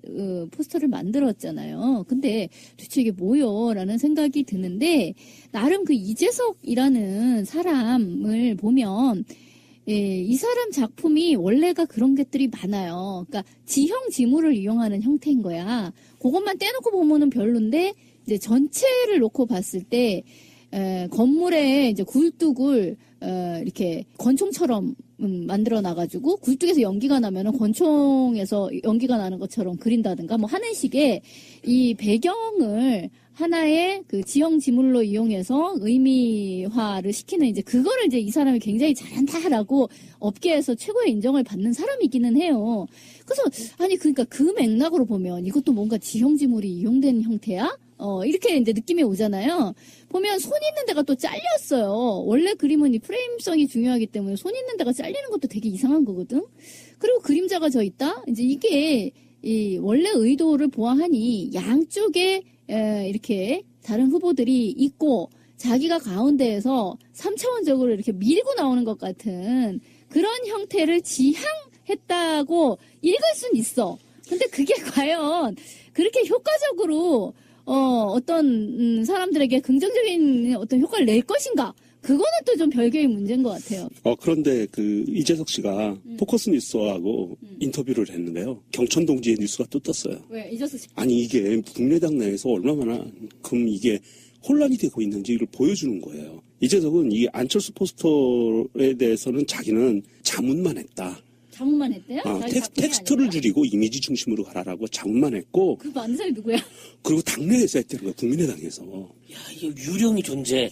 포스터를 만들었잖아요. 근데 도대체 이게 뭐요라는 생각이 드는데 나름 그 이재석이라는 사람을 보면 이 사람 작품이 원래가 그런 것들이 많아요. 그러니까 지형 지물을 이용하는 형태인 거야. 그것만 떼놓고 보면은 별론데 이제 전체를 놓고 봤을 때 건물에 이제 굴뚝을 이렇게 권총처럼 만들어 놔가지고 굴뚝에서 연기가 나면은 권총에서 연기가 나는 것처럼 그린다든가 뭐 하는 식의 이 배경을 하나의 그 지형 지물로 이용해서 의미화를 시키는 이제 그거를 이제 이 사람이 굉장히 잘한다라고 업계에서 최고의 인정을 받는 사람이기는 해요. 그래서 아니 그러니까 그 맥락으로 보면 이것도 뭔가 지형 지물이 이용된 형태야? 이렇게 이제 느낌이 오잖아요. 보면 손 있는 데가 또 잘렸어요. 원래 그림은 이 프레임성이 중요하기 때문에 손 있는 데가 잘리는 것도 되게 이상한 거거든. 그리고 그림자가 져 있다. 이제 이게 이 원래 의도를 보아하니 양쪽에 이렇게 다른 후보들이 있고 자기가 가운데에서 3차원적으로 이렇게 밀고 나오는 것 같은 그런 형태를 지향했다고 읽을 순 있어. 근데 그게 과연 그렇게 효과적으로 어떤 사람들에게 긍정적인 어떤 효과를 낼 것인가? 그거는 또 좀 별개의 문제인 것 같아요. 그런데 그 이재석 씨가 포커스 뉴스하고 인터뷰를 했는데요. 경천동지의 뉴스가 또 떴어요. 왜 이재석 씨? 아니 이게 국민의당 내에서 얼마나 그럼 이게 혼란이 되고 있는지를 보여주는 거예요. 이재석은 이 안철수 포스터에 대해서는 자기는 자문만 했다. 자문만 했대요? 텍스트를 줄이고 이미지 중심으로 가라라고 자문만 했고 그 많은 사람이 누구야? 그리고 당내에서 했다는 거야. 국민의당에서. 야, 이거 유령이 존재.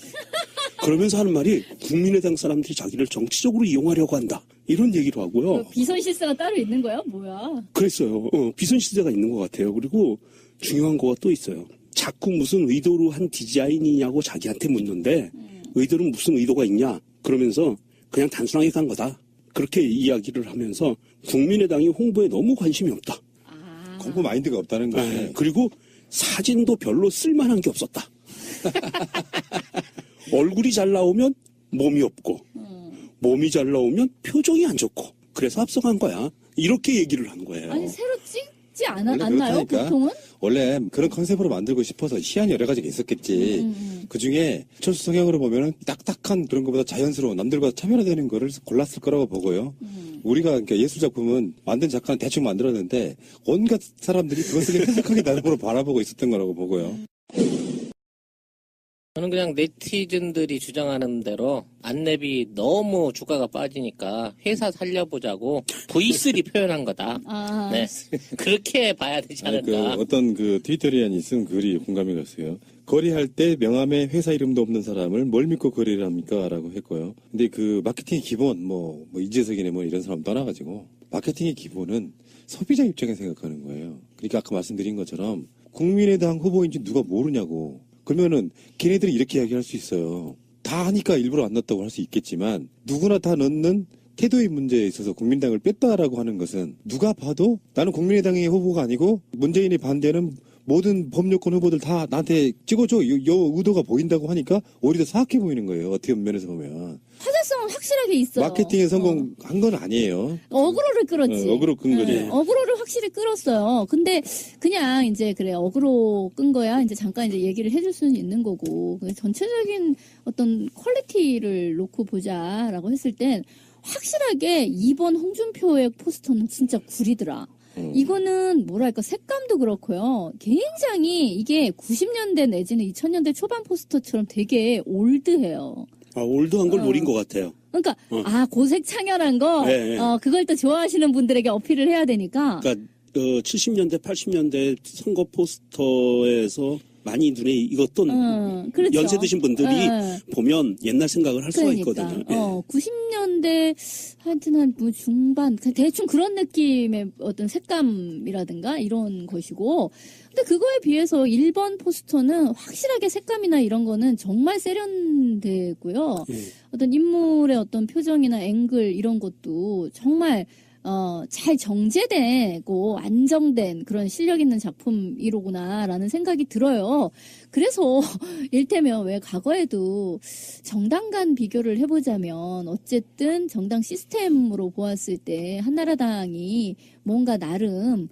그러면서 하는 말이 국민의당 사람들이 자기를 정치적으로 이용하려고 한다. 이런 얘기도 하고요. 비선 실세가 따로 있는 거야? 뭐야? 그랬어요. 비선 시대가 있는 것 같아요. 그리고 중요한 거가 또 있어요. 자꾸 무슨 의도로 한 디자인이냐고 자기한테 묻는데 의도는 무슨 의도가 있냐? 그러면서 그냥 단순하게 간 거다. 그렇게 이야기를 하면서 국민의당이 홍보에 너무 관심이 없다. 공부 마인드가 없다는 거예요. 네. 그리고 사진도 별로 쓸만한 게 없었다. 얼굴이 잘 나오면 몸이 없고 몸이 잘 나오면 표정이 안 좋고 그래서 합성한 거야. 이렇게 얘기를 한 거예요. 아니 새로 찍지 원래 않나요? 그렇다니까. 보통은? 원래 그런 컨셉으로 만들고 싶어서 시안이 여러 가지가 있었겠지. 그 중에 철수 성향으로 보면은 딱딱한 그런 것보다 자연스러운 남들보다 차별화되는 거를 골랐을 거라고 보고요. 우리가 그러니까 예술 작품은 만든 작가는 대충 만들었는데 온갖 사람들이 그것을 해석하기 나름으로 바라보고 있었던 거라고 보고요. 저는 그냥 네티즌들이 주장하는 대로 안랩이 너무 주가가 빠지니까 회사 살려보자고 V3 표현한 거다. 네. 그렇게 봐야 되지 아니, 않을까. 어떤 그 트위터리안이 쓴 글이 공감이 갔어요. 거래할 때 명함에 회사 이름도 없는 사람을 뭘 믿고 거래를 합니까? 라고 했고요. 근데 그 마케팅의 기본, 뭐 이재석이네 뭐 이런 사람 떠나가지고 마케팅의 기본은 소비자 입장에 생각하는 거예요. 그러니까 아까 말씀드린 것처럼 국민의당 후보인지 누가 모르냐고. 그러면은 걔네들이 이렇게 이야기할 수 있어요. 다 하니까 일부러 안 넣었다고 할 수 있겠지만 누구나 다 넣는 태도의 문제에 있어서 국민당을 뺐다라고 하는 것은 누가 봐도 나는 국민의당의 후보가 아니고 문재인이 반대하는 모든 법여권 후보들 다 나한테 찍어줘 요 의도가 보인다고 하니까 오히려 더 사악해 보이는 거예요. 어떻게 면에서 보면. 화제성은 확실하게 있어요. 마케팅에 성공한 건 아니에요. 어그로를 끌었지. 어그로 끈 거지. 어그로를 확실히 끌었어요. 근데 그냥 이제 그래 어그로 끈 거야. 이제 잠깐 이제 얘기를 해줄 수는 있는 거고 전체적인 어떤 퀄리티를 놓고 보자라고 했을 땐 확실하게 2번 홍준표의 포스터는 진짜 구리더라. 이거는 뭐랄까 색감도 그렇고요. 굉장히 이게 90년대 내지는 2000년대 초반 포스터처럼 되게 올드해요. 아, 올드한 걸 노린 것 같아요. 그러니까 고색 창렬한 거 네, 네. 그걸 또 좋아하시는 분들에게 어필을 해야 되니까. 그러니까 70년대, 80년대 선거 포스터에서 많이 눈에 익었던 그렇죠. 연세 드신 분들이 보면 옛날 생각을 할 수가 있거든요. 예. 90년대 하여튼 한 뭐 중반 대충 그런 느낌의 어떤 색감이라든가 이런 것이고 근데 그거에 비해서 1번 포스터는 확실하게 색감이나 이런 거는 정말 세련되고요. 어떤 인물의 어떤 표정이나 앵글 이런 것도 정말 잘 정제되고 안정된 그런 실력 있는 작품이로구나라는 생각이 들어요. 그래서 일테면 왜 과거에도 정당 간 비교를 해보자면 어쨌든 정당 시스템으로 보았을 때 한나라당이 뭔가 나름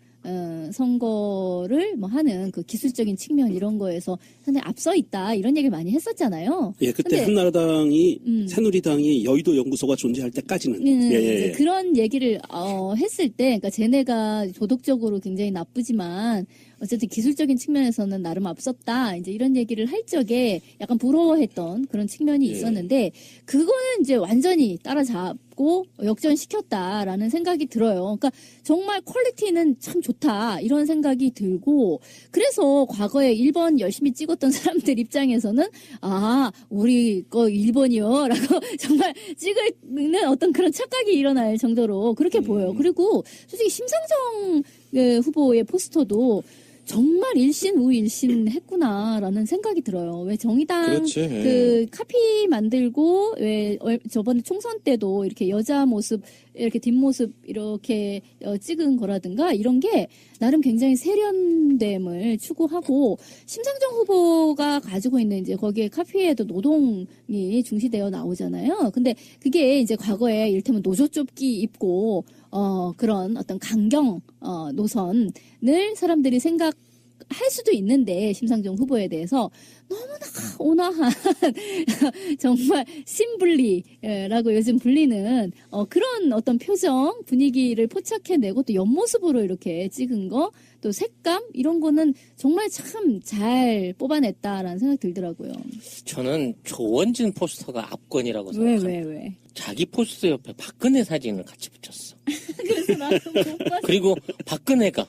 선거를 뭐 하는 그 기술적인 측면 이런 거에서 상당히 앞서 있다 이런 얘기를 많이 했었잖아요. 예, 그때 근데, 한나라당이 새누리당이 여의도 연구소가 존재할 때까지는 예. 그런 얘기를 했을 때, 그러니까 쟤네가 도덕적으로 굉장히 나쁘지만 어쨌든 기술적인 측면에서는 나름 앞섰다. 이제 이런 얘기를 할 적에 약간 부러워했던 그런 측면이 있었는데 그거는 이제 완전히 따라잡고 역전시켰다라는 생각이 들어요. 그러니까 정말 퀄리티는 참 좋다 이런 생각이 들고 그래서 과거에 1번 열심히 찍었던 사람들 입장에서는 우리 거 1번이요 라고 정말 찍는 어떤 그런 착각이 일어날 정도로 그렇게 보여요. 그리고 솔직히 심상정 후보의 포스터도 정말 일신 우일신 했구나라는 생각이 들어요. 왜 정의당 그렇지. 그 카피 만들고 왜 저번에 총선 때도 이렇게 여자 모습 이렇게 뒷모습 이렇게 찍은 거라든가 이런 게 나름 굉장히 세련됨을 추구하고 심상정 후보가 가지고 있는 이제 거기에 카피에도 노동이 중시되어 나오잖아요. 근데 그게 이제 과거에 이를테면 노조좁기 입고 그런 어떤 강경 노선을 사람들이 생각할 수도 있는데 심상정 후보에 대해서 너무나 온화한 정말 심블리라고 요즘 불리는 그런 어떤 표정 분위기를 포착해내고 또 옆모습으로 이렇게 찍은 거 또 색감 이런 거는 정말 참 잘 뽑아냈다라는 생각이 들더라고요. 저는 조원진 포스터가 압권이라고 생각합니다. 왜? 자기 포스터 옆에 박근혜 사진을 같이 붙였어. 그래서 나도 못 봤어. 그리고 박근혜가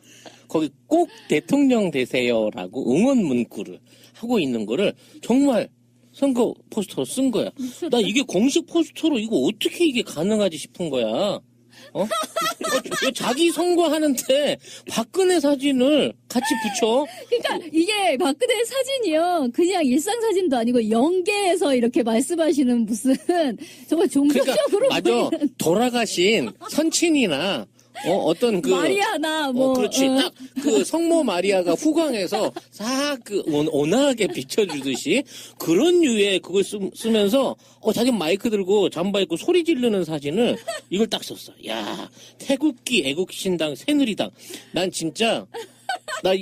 거기 꼭 대통령 되세요라고 응원 문구를 하고 있는 거를 정말 선거 포스터로 쓴 거야. 나 이게 공식 포스터로 이거 어떻게 이게 가능하지 싶은 거야. 자기 선거하는데 박근혜 사진을 같이 붙여? 그러니까 이게 박근혜 사진이요. 그냥 일상 사진도 아니고 연계해서 이렇게 말씀하시는 무슨 정말 종교적으로 맞아. 보이는 돌아가신 선친이나 어떤 그 마리아나 뭐 그렇지. 딱 그 성모 마리아가 후광에서 싹 그 온화하게 비춰주듯이 그런 류의 그걸 쓰면서 자기 마이크 들고 잠바 입고 소리 지르는 사진을 이걸 딱 썼어. 야, 태극기 애국신당 새누리당. 난 진짜 나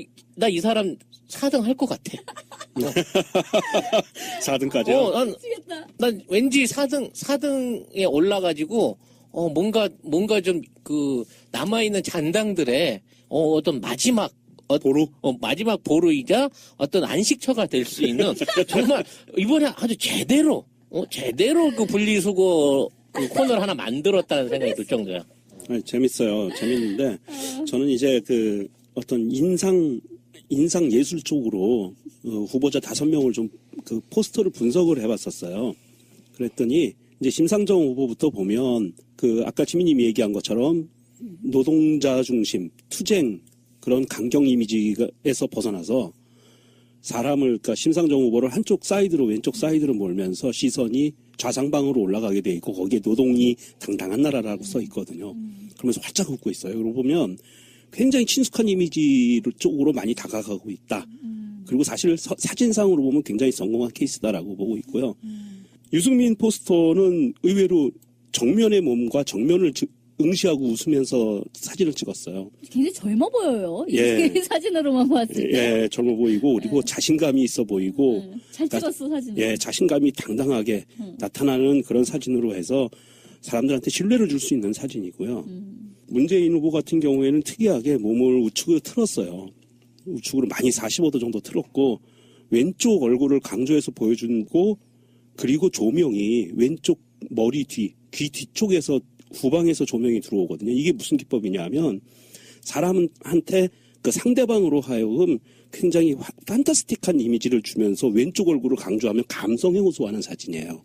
이 사람 4등 할 것 같아. 4등까지요? 난 왠지 4등에 올라가지고 뭔가 좀 그 남아있는 잔당들의 어떤 마지막 보루? 마지막 보루이자 어떤 안식처가 될 수 있는 정말 이번에 아주 제대로 그 분리수거 그 코너를 하나 만들었다는 생각이 들 정도야. 아니, 재밌어요. 재밌는데 저는 이제 그 어떤 인상 예술 쪽으로 후보자 5명을 좀 그 포스터를 분석을 해봤었어요. 그랬더니 이제 심상정 후보부터 보면 그 아까 지민님이 얘기한 것처럼 노동자 중심 투쟁 그런 강경 이미지에서 벗어나서 사람을, 그러니까 심상정 후보를 한쪽 사이드로, 왼쪽 사이드로 몰면서 시선이 좌상방으로 올라가게 돼 있고 거기에 노동이 당당한 나라라고 써 있거든요. 그러면서 활짝 웃고 있어요. 그러고 보면 굉장히 친숙한 이미지 쪽으로 많이 다가가고 있다. 그리고 사실 사진상으로 보면 굉장히 성공한 케이스다라고 보고 있고요. 유승민 포스터는 의외로 정면의 몸과 정면을 응시하고 웃으면서 사진을 찍었어요. 굉장히 젊어 보여요. 예. 이 사진으로만 봤을 때. 예, 젊어 보이고 그리고 자신감이 있어 보이고 잘 찍었어, 사진을. 예, 자신감이 당당하게 나타나는 그런 사진으로 해서 사람들한테 신뢰를 줄 수 있는 사진이고요. 문재인 후보 같은 경우에는 특이하게 몸을 우측으로 틀었어요. 우측으로 많이 45도 정도 틀었고 왼쪽 얼굴을 강조해서 보여주고 그리고 조명이 왼쪽 머리 뒤, 귀 뒤쪽에서 후방에서 조명이 들어오거든요. 이게 무슨 기법이냐 하면 사람한테 그 상대방으로 하여금 굉장히 판타스틱한 이미지를 주면서 왼쪽 얼굴을 강조하면 감성에 호소하는 사진이에요.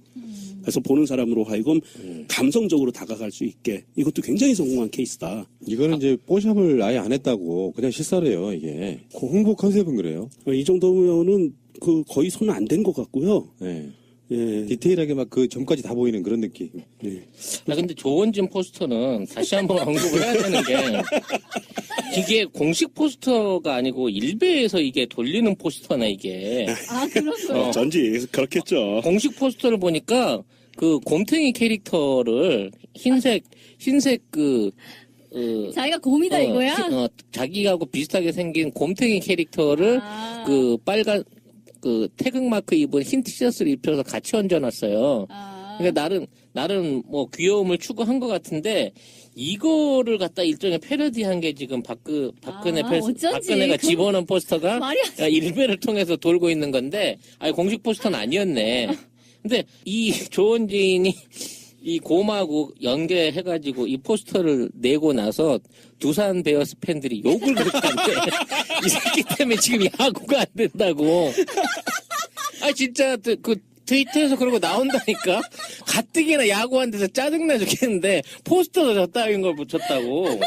그래서 보는 사람으로 하여금 감성적으로 다가갈 수 있게 이것도 굉장히 성공한 케이스다. 이거는 이제 뽀샵을 아예 안 했다고 그냥 실사래요, 이게. 홍보 컨셉은 그래요. 이 정도면은 그 거의 손 안 댄 것 같고요. 네. 예. 디테일하게 막 그 점까지 다 보이는 그런 느낌. 네. 근데 조원진 포스터는 다시 한번 언급을 해야 되는 게 이게 공식 포스터가 아니고 일베에서 이게 돌리는 포스터네 이게. 아, 그런 거요? 전지 그렇겠죠. 공식 포스터를 보니까 그 곰탱이 캐릭터를 흰색 자기가 곰이다 이거야? 자기하고 비슷하게 생긴 곰탱이 캐릭터를 아. 그 빨간 그 태극마크 입은 흰 티셔츠를 입혀서 같이 얹어놨어요. 아. 그러니까 나름 뭐 귀여움을 추구한 것 같은데 이거를 갖다 일종의 패러디한 게 지금 박근혜가 집어넣은 포스터가 말이 안 일베를 통해서 돌고 있는 건데 아니 공식 포스터는 아니었네. 근데 이 조원진이 이 곰하고 연계해가지고 이 포스터를 내고 나서 두산 베어스 팬들이 욕을 그렇게 한대. 이 새끼 때문에 지금 야구가 안 된다고. 아 진짜 그 트위터에서 그러고 나온다니까. 가뜩이나 야구한 데서 짜증나 죽겠는데 포스터도 저따윈 걸 붙였다고.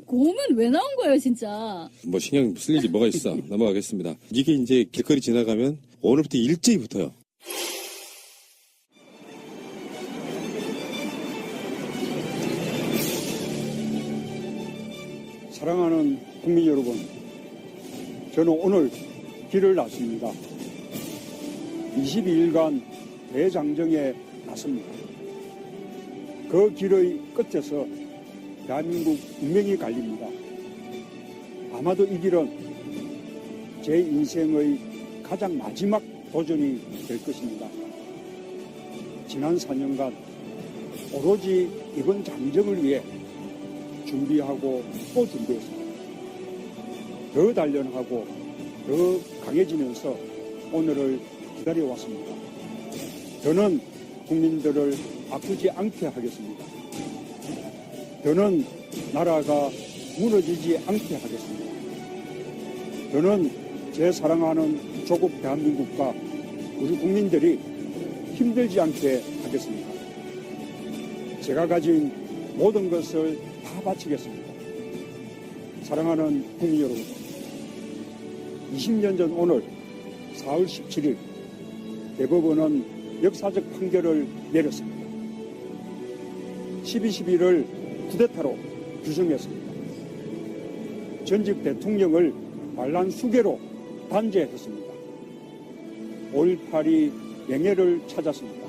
곰은 왜 나온 거예요, 진짜? 뭐 신경 쓸 일이 뭐가 있어. 넘어가겠습니다. 이게 이제 길거리 지나가면 오늘부터 일제히 붙어요. 사랑하는 국민 여러분, 저는 오늘 길을 났습니다. 22일간 대장정에 나섭니다. 그 길의 끝에서 대한민국 운명이 갈립니다. 아마도 이 길은 제 인생의 가장 마지막 도전이 될 것입니다. 지난 4년간 오로지 이번 장정을 위해 준비하고 또 준비했습니다. 더 단련하고 더 강해지면서 오늘을 기다려왔습니다. 저는 국민들을 아프지 않게 하겠습니다. 저는 나라가 무너지지 않게 하겠습니다. 저는 제 사랑하는 조국 대한민국과 우리 국민들이 힘들지 않게 하겠습니다. 제가 가진 모든 것을 다 바치겠습니다. 사랑하는 국민 여러분, 20년 전 오늘 4월 17일 대법원은 역사적 판결을 내렸습니다. 12.12를 쿠데타로 규정했습니다. 전직 대통령을 반란수괴로 단죄했습니다. 5.18이 명예를 찾았습니다.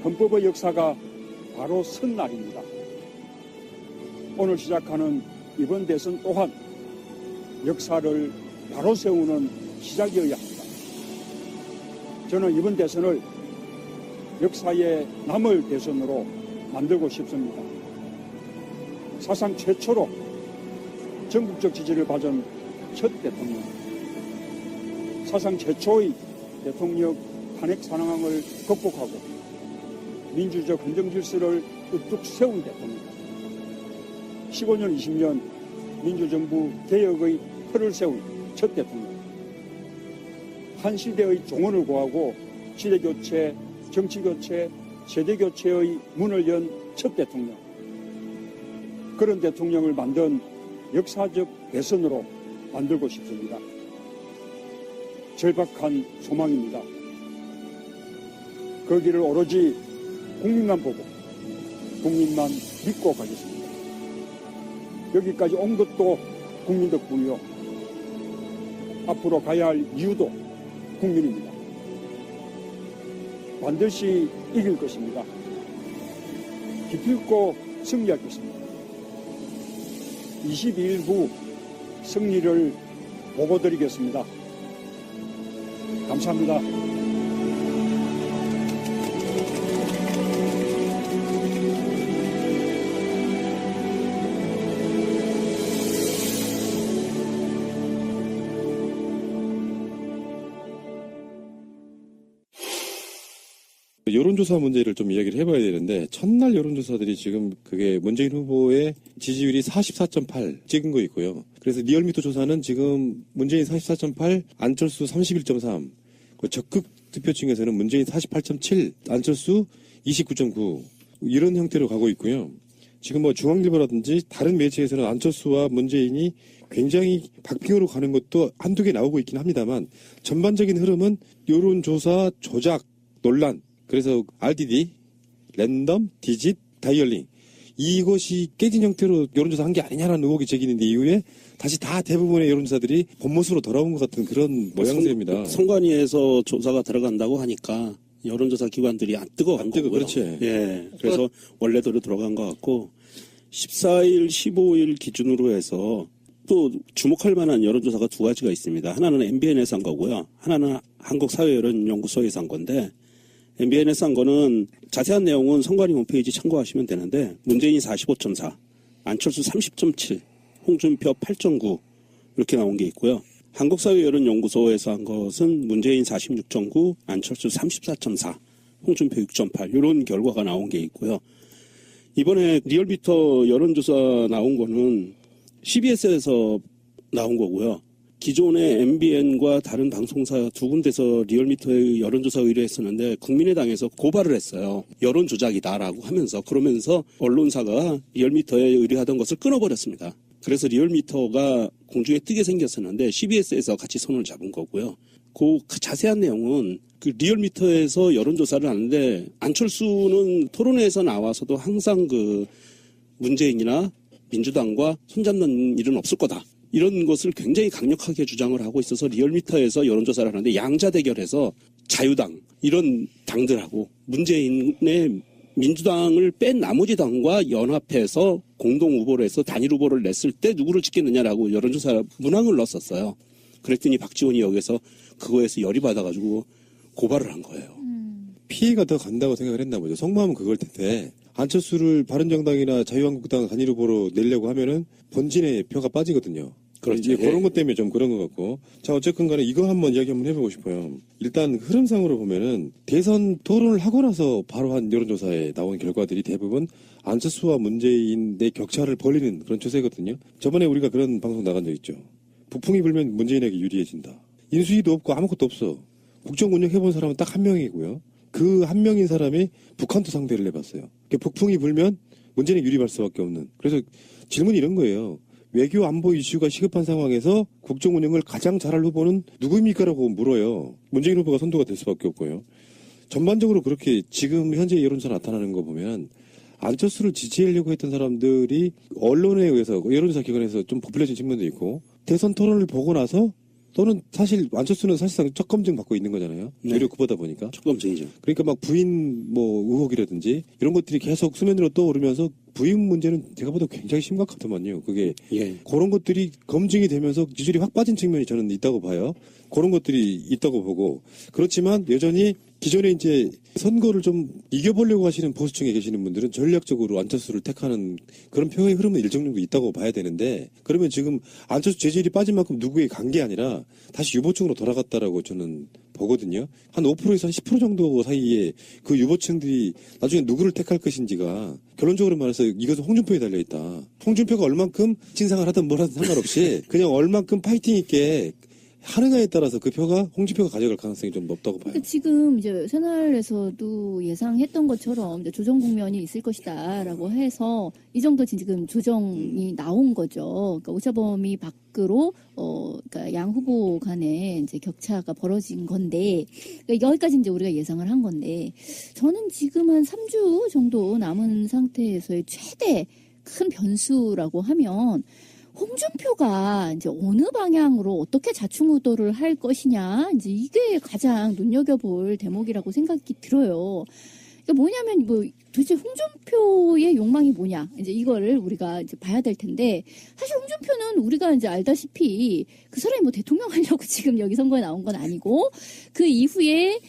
헌법의 역사가 바로 선 날입니다. 오늘 시작하는 이번 대선 또한 역사를 바로 세우는 시작이어야 합니다. 저는 이번 대선을 역사에 남을 대선으로 만들고 싶습니다. 사상 최초로 전국적 지지를 받은 첫 대통령, 사상 최초의 대통령 탄핵 상황을 극복하고 민주적 헌정 질서를 우뚝 세운 대통령, 15년, 20년 민주정부 개혁의 틀을 세운 첫 대통령, 한 시대의 종언을 고하고 시대교체, 정치교체, 세대교체의 문을 연 첫 대통령, 그런 대통령을 만든 역사적 대선으로 만들고 싶습니다. 절박한 소망입니다. 거기를 오로지 국민만 보고 국민만 믿고 가겠습니다. 여기까지 온 것도 국민 덕분이요. 앞으로 가야 할 이유도 국민입니다. 반드시 이길 것입니다. 기필코 승리할 것입니다. 22일 후 승리를 보고드리겠습니다. 감사합니다. 여론조사 문제를 좀 이야기를 해봐야 되는데 첫날 여론조사들이 지금 그게 문재인 후보의 지지율이 44.8 찍은 거 있고요. 그래서 리얼미터 조사는 지금 문재인 44.8, 안철수 31.3, 적극 투표층에서는 문재인 48.7, 안철수 29.9 이런 형태로 가고 있고요. 지금 뭐 중앙일보라든지 다른 매체에서는 안철수와 문재인이 굉장히 박빙으로 가는 것도 한두 개 나오고 있긴 합니다만 전반적인 흐름은 여론조사 조작 논란, 그래서 RDD, 랜덤, 디짓, 다이얼링 이것이 깨진 형태로 여론조사 한 게 아니냐는 의혹이 제기되는 이후에 다시 다 대부분의 여론조사들이 본모습으로 돌아온 것 같은 그런 모양새입니다. 선관위에서 조사가 들어간다고 하니까 여론조사 기관들이 안 뜨거워. 안 뜨거, 그렇지. 예. 그래서 원래대로 들어간 것 같고 14일, 15일 기준으로 해서 또 주목할 만한 여론조사가 두 가지가 있습니다. 하나는 MBN에서 한 거고요. 하나는 한국사회여론연구소에서 한 건데 MBN에서 한 거는 자세한 내용은 선관위 홈페이지 참고하시면 되는데 문재인이 45.4, 안철수 30.7, 홍준표 8.9 이렇게 나온 게 있고요. 한국사회여론연구소에서 한 것은 문재인 46.9, 안철수 34.4, 홍준표 6.8 이런 결과가 나온 게 있고요. 이번에 리얼미터 여론조사 나온 거는 CBS에서 나온 거고요. 기존의 MBN과 다른 방송사 두 군데서 리얼미터의 여론조사 의뢰했었는데 국민의당에서 고발을 했어요. 여론 조작이다라고 하면서 그러면서 언론사가 리얼미터에 의뢰하던 것을 끊어버렸습니다. 그래서 리얼미터가 공중에 뜨게 생겼었는데 CBS에서 같이 손을 잡은 거고요. 그 자세한 내용은 그 리얼미터에서 여론조사를 하는데 안철수는 토론회에서 나와서도 항상 그 문재인이나 민주당과 손잡는 일은 없을 거다. 이런 것을 굉장히 강력하게 주장을 하고 있어서 리얼미터에서 여론조사를 하는데 양자 대결해서 자유당 이런 당들하고 문재인의 민주당을 뺀 나머지 당과 연합해서 공동 후보를 해서 단일 후보를 냈을 때 누구를 찍겠느냐라고 여론조사 문항을 넣었었어요. 그랬더니 박지원이 여기서 그거에서 열이 받아가지고 고발을 한 거예요. 피해가 더 간다고 생각을 했나 보죠. 속마음은 그걸 텐데 안철수를 바른정당이나 자유한국당 단일 후보로 내려고 하면은 본진의 표가 빠지거든요. 그렇죠. 이제 그런 것 때문에 좀 그런 것 같고. 자, 어쨌건 간에 이거 한번 이야기 한번 해보고 싶어요. 일단 흐름상으로 보면은 대선 토론을 하고 나서 바로 한 여론조사에 나온 결과들이 대부분 안철수와 문재인의 격차를 벌리는 그런 추세거든요. 저번에 우리가 그런 방송 나간 적 있죠. 북풍이 불면 문재인에게 유리해진다. 인수위도 없고 아무것도 없어. 국정 운영해본 사람은 딱 한 명이고요. 그 한 명인 사람이 북한도 상대를 해봤어요. 북풍이 불면 문재인이 유리할 수밖에 없는. 그래서 질문이 이런 거예요. 외교 안보 이슈가 시급한 상황에서 국정 운영을 가장 잘할 후보는 누구입니까라고 물어요. 문재인 후보가 선두가 될 수밖에 없고요. 전반적으로 그렇게 지금 현재 여론조사 나타나는 거 보면 안철수를 지지하려고 했던 사람들이 언론에 의해서 여론조사 기관에서 좀 부풀려진 측면도 있고 대선 토론을 보고 나서 또는 사실 안철수는 사실상 첫 검증 받고 있는 거잖아요. 네. 유력 후보다 보니까. 첫 검증이죠. 그러니까 막 부인 뭐 의혹이라든지 이런 것들이 계속 수면으로 떠오르면서 부인 문제는 제가 봐도 굉장히 심각하더만요. 그게 예. 그런 것들이 검증이 되면서 지지율이 확 빠진 측면이 저는 있다고 봐요. 그런 것들이 있다고 보고 그렇지만 여전히 기존에 이제 선거를 좀 이겨보려고 하시는 보수층에 계시는 분들은 전략적으로 안철수를 택하는 그런 표의 흐름은 일정 정도 있다고 봐야 되는데 그러면 지금 안철수 지지율이 빠진 만큼 누구에게 간 게 아니라 다시 유보층으로 돌아갔다라고 저는 보거든요. 한 5%에서 한 10% 정도 사이에 그 유보층들이 나중에 누구를 택할 것인지가 결론적으로 말해서 이것은 홍준표에 달려있다. 홍준표가 얼만큼 진상을 하든 뭘 하든 상관없이 그냥 얼만큼 파이팅 있게 하느냐에 따라서 그 표가 홍준표가 가져갈 가능성이 좀 높다고 봐요. 그러니까 지금 이제 새날에서도 예상했던 것처럼 이제 조정 국면이 있을 것이다라고 해서 이 정도 지금 조정이 나온 거죠. 그러니까 오차범위 밖으로 그러니까 양 후보 간에 이제 격차가 벌어진 건데 그러니까 여기까지 이제 우리가 예상을 한 건데 저는 지금 한 3주 정도 남은 상태에서의 최대 큰 변수라고 하면 홍준표가 이제 어느 방향으로 어떻게 자충우돌을 할 것이냐, 이제 이게 가장 눈여겨볼 대목이라고 생각이 들어요. 그러니까 뭐냐면 뭐 도대체 홍준표의 욕망이 뭐냐, 이제 이거를 우리가 이제 봐야 될 텐데 사실 홍준표는 우리가 이제 알다시피 그 사람이 뭐 대통령 하려고 지금 여기 선거에 나온 건 아니고 그 이후에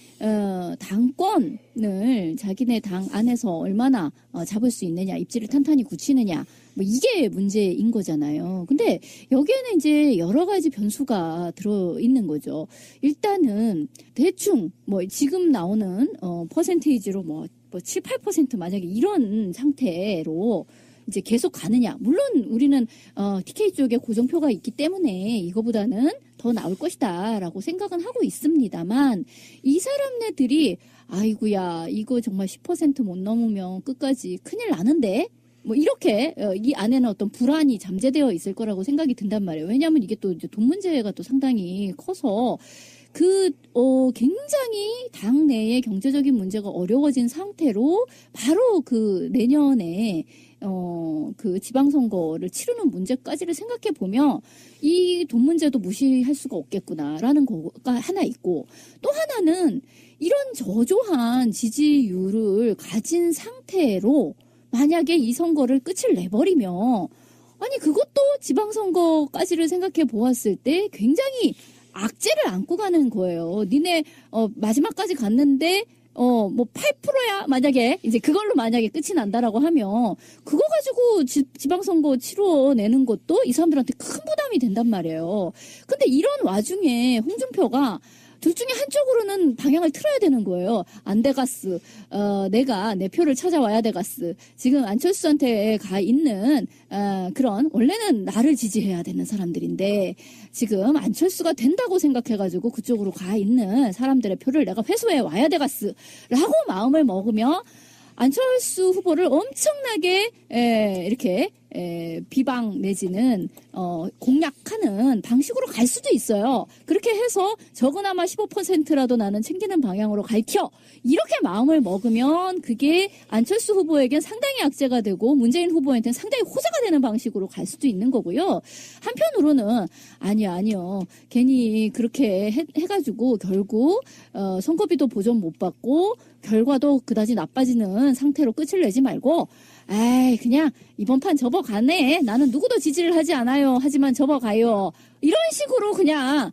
당권을 자기네 당 안에서 얼마나 잡을 수 있느냐, 입지를 탄탄히 굳히느냐. 뭐 이게 문제인 거잖아요. 근데 여기에는 이제 여러 가지 변수가 들어 있는 거죠. 일단은 대충 뭐 지금 나오는 퍼센테이지로 뭐 7, 8% 만약에 이런 상태로 이제 계속 가느냐. 물론 우리는 TK 쪽에 고정표가 있기 때문에 이거보다는 더 나올 것이다라고 생각은 하고 있습니다만 이 사람네들이 아이고야 이거 정말 10% 못 넘으면 끝까지 큰일 나는데 뭐 이렇게 이 안에는 어떤 불안이 잠재되어 있을 거라고 생각이 든단 말이에요. 왜냐하면 이게 또 이제 돈 문제가 또 상당히 커서 굉장히 당내의 경제적인 문제가 어려워진 상태로 바로 그 내년에 그 지방선거를 치르는 문제까지를 생각해 보면 이 돈 문제도 무시할 수가 없겠구나라는 거가 하나 있고 또 하나는 이런 저조한 지지율을 가진 상태로 만약에 이 선거를 끝을 내버리면 아니 그것도 지방선거까지를 생각해 보았을 때 굉장히 악재를 안고 가는 거예요. 니네 마지막까지 갔는데 뭐 8%야 만약에 이제 그걸로 만약에 끝이 난다라고 하면 그거 가지고 지방선거 치러내는 것도 이 사람들한테 큰 부담이 된단 말이에요. 근데 이런 와중에 홍준표가 둘 중에 한쪽으로는 방향을 틀어야 되는 거예요. 안 돼가스. 내가 내 표를 찾아와야 돼가스. 지금 안철수한테 가 있는 그런 원래는 나를 지지해야 되는 사람들인데 지금 안철수가 된다고 생각해가지고 그쪽으로 가 있는 사람들의 표를 내가 회수해 와야 돼가스. 라고 마음을 먹으며 안철수 후보를 엄청나게 이렇게 비방 내지는 공략하는 방식으로 갈 수도 있어요. 그렇게 해서 적어나마 15%라도 나는 챙기는 방향으로 갈켜 이렇게 마음을 먹으면 그게 안철수 후보에겐 상당히 악재가 되고 문재인 후보한테는 상당히 호재가 되는 방식으로 갈 수도 있는 거고요. 한편으로는 아니요 괜히 그렇게 해가지고 결국 선거비도 보전 못 받고 결과도 그다지 나빠지는 상태로 끝을 내지 말고 에이 그냥 이번 판 접어가네. 나는 누구도 지지를 하지 않아요. 하지만 접어가요. 이런 식으로 그냥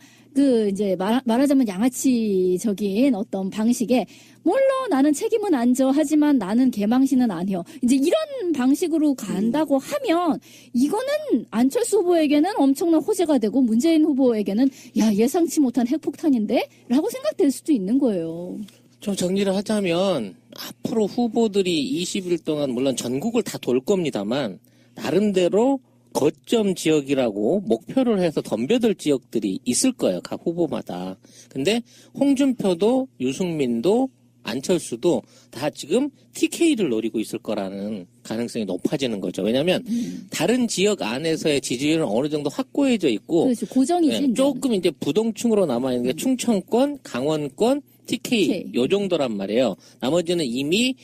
이제 말하자면 양아치적인 어떤 방식에 물론 나는 책임은 안 져. 하지만 나는 개망신은 안 해요. 이제 이런 방식으로 간다고 하면 이거는 안철수 후보에게는 엄청난 호재가 되고 문재인 후보에게는 야 예상치 못한 핵폭탄인데? 라고 생각될 수도 있는 거예요. 좀 정리를 하자면 앞으로 후보들이 20일 동안 물론 전국을 다 돌 겁니다만 나름대로 거점 지역이라고 목표를 해서 덤벼들 지역들이 있을 거예요. 각 후보마다. 근데 홍준표도 유승민도 안철수도 다 지금 TK를 노리고 있을 거라는 가능성이 높아지는 거죠. 왜냐하면 다른 지역 안에서의 지지율은 어느 정도 확고해져 있고 그렇죠. 고정이지. 조금 이제 부동층으로 남아있는 게 충청권, 강원권, TK 요 정도란 말이에요. 나머지는 이미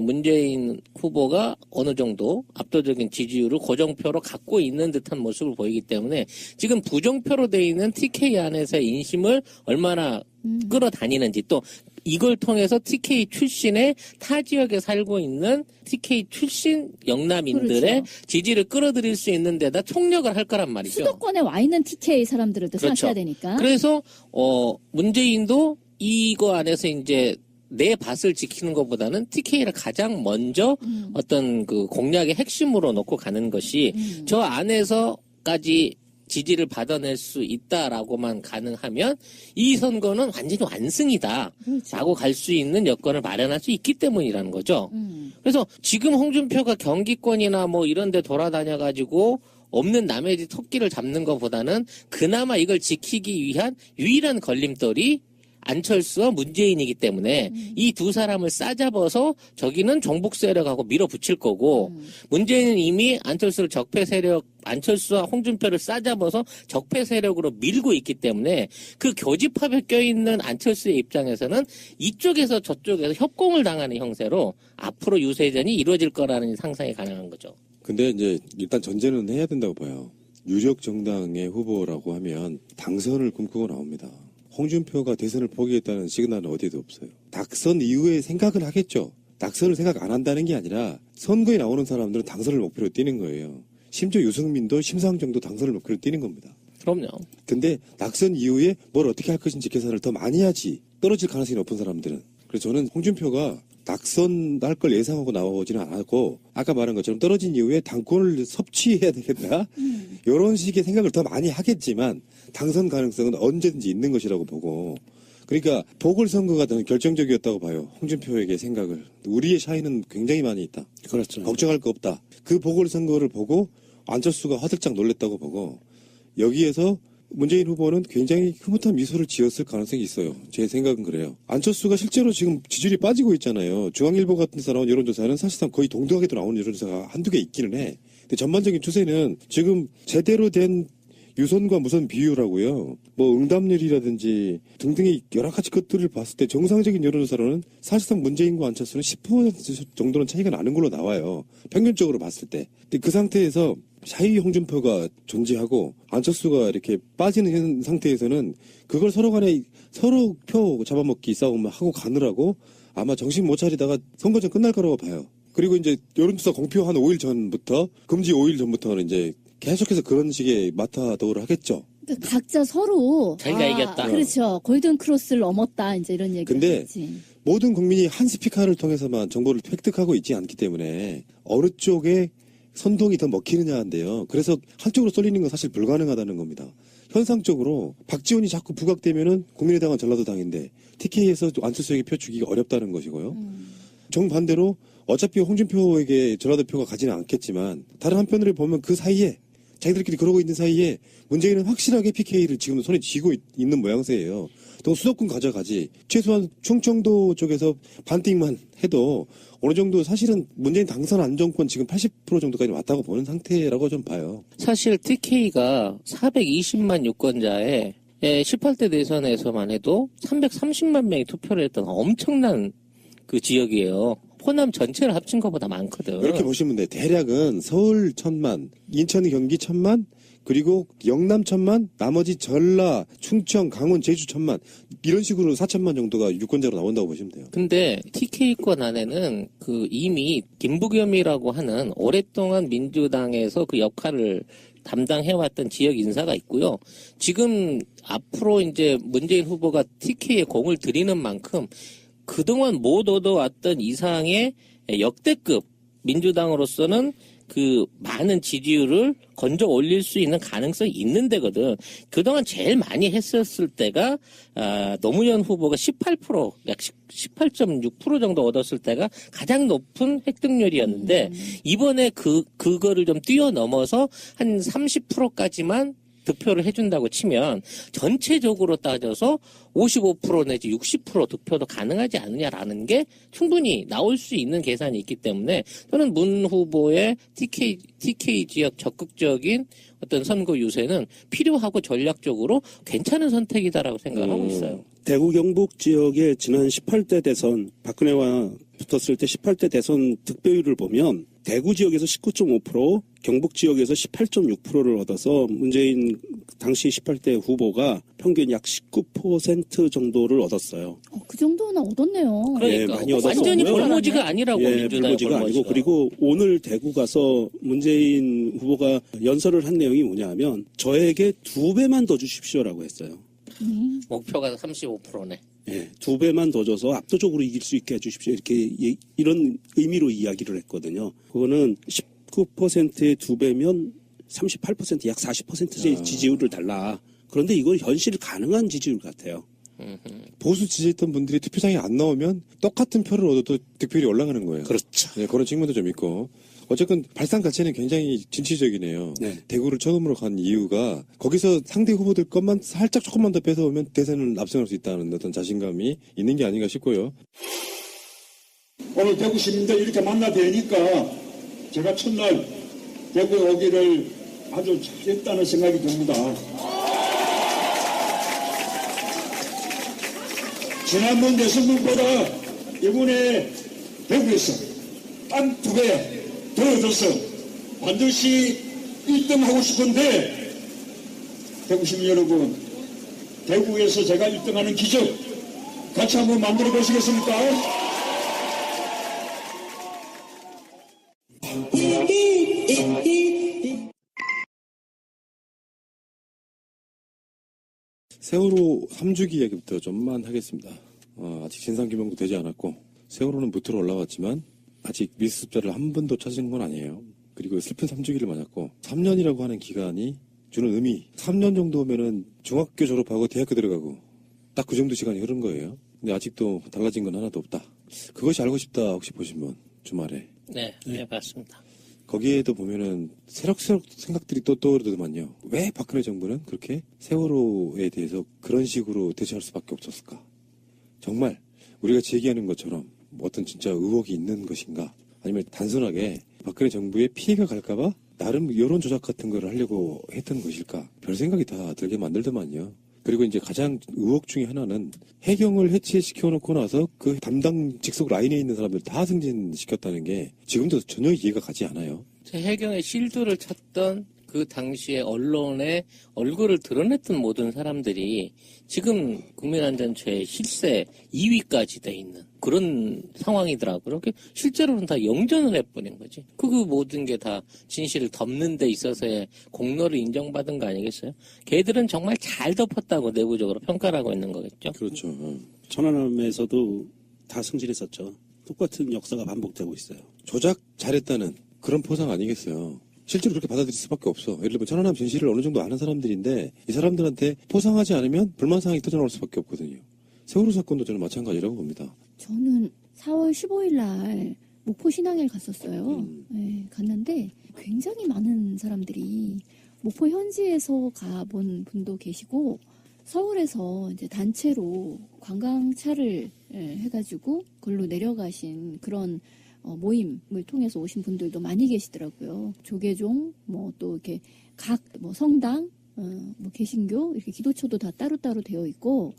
문재인 후보가 어느 정도 압도적인 지지율을 고정표로 갖고 있는 듯한 모습을 보이기 때문에 지금 부정표로 돼 있는 TK 안에서의 인심을 얼마나 끌어다니는지 또 이걸 통해서 TK 출신의 타 지역에 살고 있는 TK 출신 영남인들의 그렇죠. 지지를 끌어들일 수 있는 데다 총력을 할 거란 말이죠. 수도권에 와 있는 TK 사람들을 또 그렇죠. 생각해야 되니까. 그래서 문재인도 이거 안에서 이제 내 밭을 지키는 것보다는 TK를 가장 먼저 어떤 그 공략의 핵심으로 놓고 가는 것이 저 안에서까지 지지를 받아낼 수 있다라고만 가능하면 이 선거는 완전히 완승이다 그렇죠. 라고 갈 수 있는 여건을 마련할 수 있기 때문이라는 거죠. 그래서 지금 홍준표가 경기권이나 뭐 이런 데 돌아다녀 가지고 없는 남의 집 토끼를 잡는 것보다는 그나마 이걸 지키기 위한 유일한 걸림돌이 안철수와 문재인이기 때문에 이 두 사람을 싸잡아서 저기는 종북 세력하고 밀어붙일 거고 문재인은 이미 안철수를 적폐 세력, 안철수와 홍준표를 싸잡아서 적폐 세력으로 밀고 있기 때문에 그 교집합에 껴있는 안철수의 입장에서는 이쪽에서 저쪽에서 협공을 당하는 형태로 앞으로 유세전이 이루어질 거라는 상상이 가능한 거죠. 근데 이제 일단 전제는 해야 된다고 봐요. 유력 정당의 후보라고 하면 당선을 꿈꾸고 나옵니다. 홍준표가 대선을 포기했다는 시그널은 어디에도 없어요. 낙선 이후에 생각은 하겠죠. 낙선을 생각 안 한다는 게 아니라 선거에 나오는 사람들은 당선을 목표로 뛰는 거예요. 심지어 유승민도 심상정도 당선을 목표로 뛰는 겁니다. 그럼요. 근데 낙선 이후에 뭘 어떻게 할 것인지 계산을 더 많이 해야지 떨어질 가능성이 높은 사람들은. 그래서 저는 홍준표가 낙선할 걸 예상하고 나오지는 않았고 아까 말한 것처럼 떨어진 이후에 당권을 섭취해야 되겠다 이런 식의 생각을 더 많이 하겠지만 당선 가능성은 언제든지 있는 것이라고 보고 그러니까 보궐선거가 더 결정적이었다고 봐요. 홍준표에게 생각을. 우리의 차이는 굉장히 많이 있다. 그렇죠. 걱정할 거 없다. 그 보궐선거를 보고 안철수가 화들짝 놀랬다고 보고 여기에서 문재인 후보는 굉장히 흐뭇한 미소를 지었을 가능성이 있어요. 제 생각은 그래요. 안철수가 실제로 지금 지지율이 빠지고 있잖아요. 중앙일보 같은 데서 나온 여론조사는 사실상 거의 동등하게도 나오는 여론조사가 한두 개 있기는 해. 근데 전반적인 추세는 지금 제대로 된 유선과 무선 비율하고요. 뭐 응답률이라든지 등등의 여러 가지 것들을 봤을 때 정상적인 여론조사로는 사실상 문재인과 안철수는 10% 정도는 차이가 나는 걸로 나와요. 평균적으로 봤을 때. 근데 그 상태에서 샤이 홍준표가 존재하고 안철수가 이렇게 빠지는 상태에서는 그걸 서로 간에 서로 표 잡아먹기 싸움을 하고 가느라고 아마 정신 못 차리다가 선거전 끝날 거라고 봐요. 그리고 이제 여론조사 공표 한 5일 전부터 금지 5일 전부터는 이제 계속해서 그런 식의 마타도를 하겠죠. 그러니까 각자 서로 자기가 이겼다. 그렇죠. 골든 크로스를 넘었다. 이제 이런 얘기를 근데 하지. 모든 국민이 한 스피커를 통해서만 정보를 획득하고 있지 않기 때문에 어느 쪽에 선동이 더 먹히느냐인데요. 그래서 한쪽으로 쏠리는 건 사실 불가능하다는 겁니다. 현상적으로 박지원이 자꾸 부각되면은 국민의당은 전라도당인데 TK에서 안철수에게 표 주기가 어렵다는 것이고요. 정반대로 어차피 홍준표에게 전라도표가 가지는 않겠지만 다른 한편으로 보면 그 사이에 자기들끼리 그러고 있는 사이에 문재인은 확실하게 PK를 지금 손에 쥐고 있는 모양새예요. 또 수도권 가져가지. 최소한 충청도 쪽에서 반띵만 해도 어느 정도 사실은 문재인 당선 안정권 지금 80% 정도까지 왔다고 보는 상태라고 좀 봐요. 사실 TK가 420만 유권자에 18대 대선에서만 해도 330만 명이 투표를 했던 엄청난 그 지역이에요. 호남 전체를 합친 것보다 많거든. 이렇게 보시면 돼. 대략은 서울 1,000만, 인천, 경기 1,000만, 그리고 영남 1,000만, 나머지 전라, 충청, 강원, 제주 1,000만 이런 식으로 4,000만 정도가 유권자로 나온다고 보시면 돼요. 근데 TK권 안에는 그 이미 김부겸이라고 하는 오랫동안 민주당에서 그 역할을 담당해왔던 지역 인사가 있고요. 지금 앞으로 이제 문재인 후보가 TK에 공을 들이는 만큼 그동안 못 얻어왔던 이상의 역대급 민주당으로서는 그 많은 지지율을 건져 올릴 수 있는 가능성이 있는 데거든. 그동안 제일 많이 했었을 때가 노무현 후보가 18%, 약 18.6% 정도 얻었을 때가 가장 높은 획득률이었는데 이번에 그거를 좀 뛰어넘어서 한 30%까지만 득표를 해준다고 치면 전체적으로 따져서 55% 내지 60% 득표도 가능하지 않느냐라는 게 충분히 나올 수 있는 계산이 있기 때문에 저는 문 후보의 TK 지역 적극적인 어떤 선거 유세는 필요하고 전략적으로 괜찮은 선택이다라고 생각하고 있어요. 대구 경북 지역의 지난 18대 대선 박근혜와 붙었을 때 18대 대선 득표율을 보면 대구 지역에서 19.5%, 경북 지역에서 18.6%를 얻어서 문재인 당시 18대 후보가 평균 약 19% 정도를 얻었어요. 그 정도는 얻었네요. 그러니까 많이 얻었었고요. 완전히 볼모지가 아니라고 민주당의 볼모지가 아니고 그리고 오늘 대구 가서 문재인 후보가 연설을 한 내용이 뭐냐면 저에게 2배만 더 주십시오라고 했어요. 목표가 35%네. 예, 2배만 더 줘서 압도적으로 이길 수 있게 해주십시오. 이렇게 이런 의미로 이야기를 했거든요. 그거는 19%의 2배면 38%, 약 40%의 지지율을 달라. 그런데 이건 현실 가능한 지지율 같아요. 보수 지지했던 분들이 투표장에 안 나오면 똑같은 표를 얻어도 득표율이 올라가는 거예요. 그렇죠. 네, 그런 측면도 좀 있고 어쨌건 발상 자체는 굉장히 진취적이네요. 네. 대구를 처음으로 간 이유가 거기서 상대 후보들 것만 살짝 조금만 더 뺏어오면 대선을 압승할 수 있다는 어떤 자신감이 있는 게 아닌가 싶고요. 오늘 대구 시민들 이렇게 만나 뵈니까 제가 첫날 대구에 오기를 아주 잘했다는 생각이 듭니다. 지난번 대선보다 이번에 대구에서 딴 2배 더 얻어서 반드시 1등하고 싶은데 대구 시민 여러분, 대구에서 제가 1등하는 기적 같이 한번 만들어 보시겠습니까? 세월호 3주기 이야기부터 좀만 하겠습니다. 아직 진상규명도 되지 않았고 세월호는 무트로 올라왔지만 아직 미수습자를 한 번도 찾은 건 아니에요. 그리고 슬픈 3주기를 맞았고 3년이라고 하는 기간이 주는 의미, 3년 정도면은 중학교 졸업하고 대학교 들어가고 딱 그 정도 시간이 흐른 거예요. 근데 아직도 달라진 건 하나도 없다. 그것이 알고 싶다 혹시 보신 분 주말에? 네, 봤습니다. 거기에도 보면은 새록새록 생각들이 또 떠오르더만요. 왜 박근혜 정부는 그렇게 세월호에 대해서 그런 식으로 대처할 수밖에 없었을까? 정말 우리가 제기하는 것처럼 어떤 진짜 의혹이 있는 것인가? 아니면 단순하게 박근혜 정부에 피해가 갈까봐 나름 여론 조작 같은 걸 하려고 했던 것일까? 별 생각이 다 들게 만들더만요. 그리고 이제 가장 의혹 중에 하나는 해경을 해체시켜 놓고 나서 그 담당 직속 라인에 있는 사람들 다 승진시켰다는 게 지금도 전혀 이해가 가지 않아요. 해경의 실두를 찾던 그 당시에 언론에 얼굴을 드러냈던 모든 사람들이 지금 국민안전처의 실세 2위까지 돼 있는 그런 상황이더라고요. 실제로는 다 영전을 해버린 거지. 그 모든 게 다 진실을 덮는 데 있어서의 공로를 인정받은 거 아니겠어요? 걔들은 정말 잘 덮었다고 내부적으로 평가를 하고 있는 거겠죠. 그렇죠. 천안함에서도 다 승진했었죠. 똑같은 역사가 반복되고 있어요. 조작 잘했다는 그런 포상 아니겠어요. 실제로 그렇게 받아들일 수밖에 없어. 예를 들면 천안함 진실을 어느 정도 아는 사람들인데 이 사람들한테 포상하지 않으면 불만 사항이 터져나올 수밖에 없거든요. 세월호 사건도 저는 마찬가지라고 봅니다. 저는 4월 15일 날 목포 신앙회를 갔었어요. 네, 갔는데 굉장히 많은 사람들이 목포 현지에서 가본 분도 계시고 서울에서 이제 단체로 관광차를 해가지고 그걸로 내려가신 그런 모임을 통해서 오신 분들도 많이 계시더라고요. 조계종, 뭐 또 이렇게 각 뭐 성당, 뭐 개신교 이렇게 기도처도 다 따로따로 되어 있고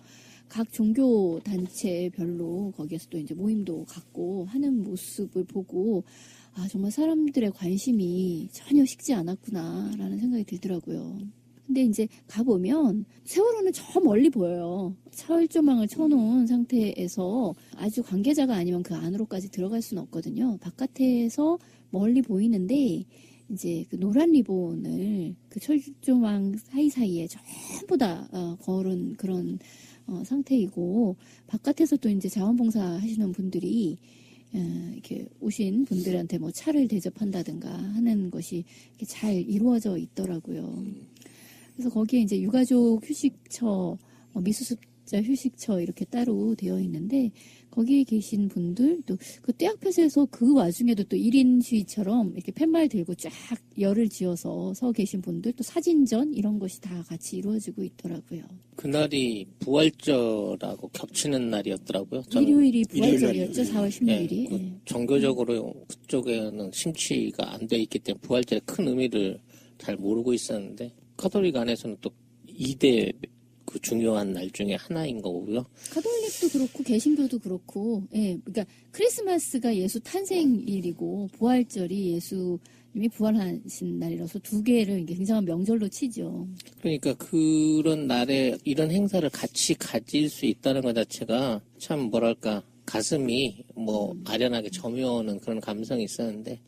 각 종교 단체별로 거기에서 또 이제 모임도 갖고 하는 모습을 보고 아 정말 사람들의 관심이 전혀 식지 않았구나라는 생각이 들더라고요. 근데 이제 가보면 세월호는 저 멀리 보여요. 철조망을 쳐놓은 상태에서 아주 관계자가 아니면 그 안으로까지 들어갈 수는 없거든요. 바깥에서 멀리 보이는데 이제 그 노란 리본을 그 철조망 사이사이에 전부 다 걸은 그런 상태이고 바깥에서 또 이제 자원봉사 하시는 분들이 이렇게 오신 분들한테 뭐 차를 대접한다든가 하는 것이 이렇게 잘 이루어져 있더라고요. 그래서 거기에 이제 유가족 휴식처, 미수습자 휴식처 이렇게 따로 되어 있는데 거기에 계신 분들 또 그 떼 앞에서 그 와중에도 또 1인 시위처럼 이렇게 팻말 들고 쫙 열을 지어서 서 계신 분들 또 사진전 이런 것이 다 같이 이루어지고 있더라고요. 그날이 부활절하고 겹치는 날이었더라고요. 일요일이 부활절이었죠. 4월 16일이. 그 종교적으로 그쪽에는 심취가 안 돼 있기 때문에 부활절의 큰 의미를 잘 모르고 있었는데 카톨릭 안에서는 또 2대 그 중요한 날 중에 하나인 거고요. 가톨릭도 그렇고 개신교도 그렇고, 예, 그러니까 크리스마스가 예수 탄생일이고 부활절이 예수님이 부활하신 날이라서 두 개를 굉장한 명절로 치죠. 그러니까 그런 날에 이런 행사를 같이 가질 수 있다는 것 자체가 참 뭐랄까 가슴이 뭐 아련하게 저며오는 그런 감성이 있었는데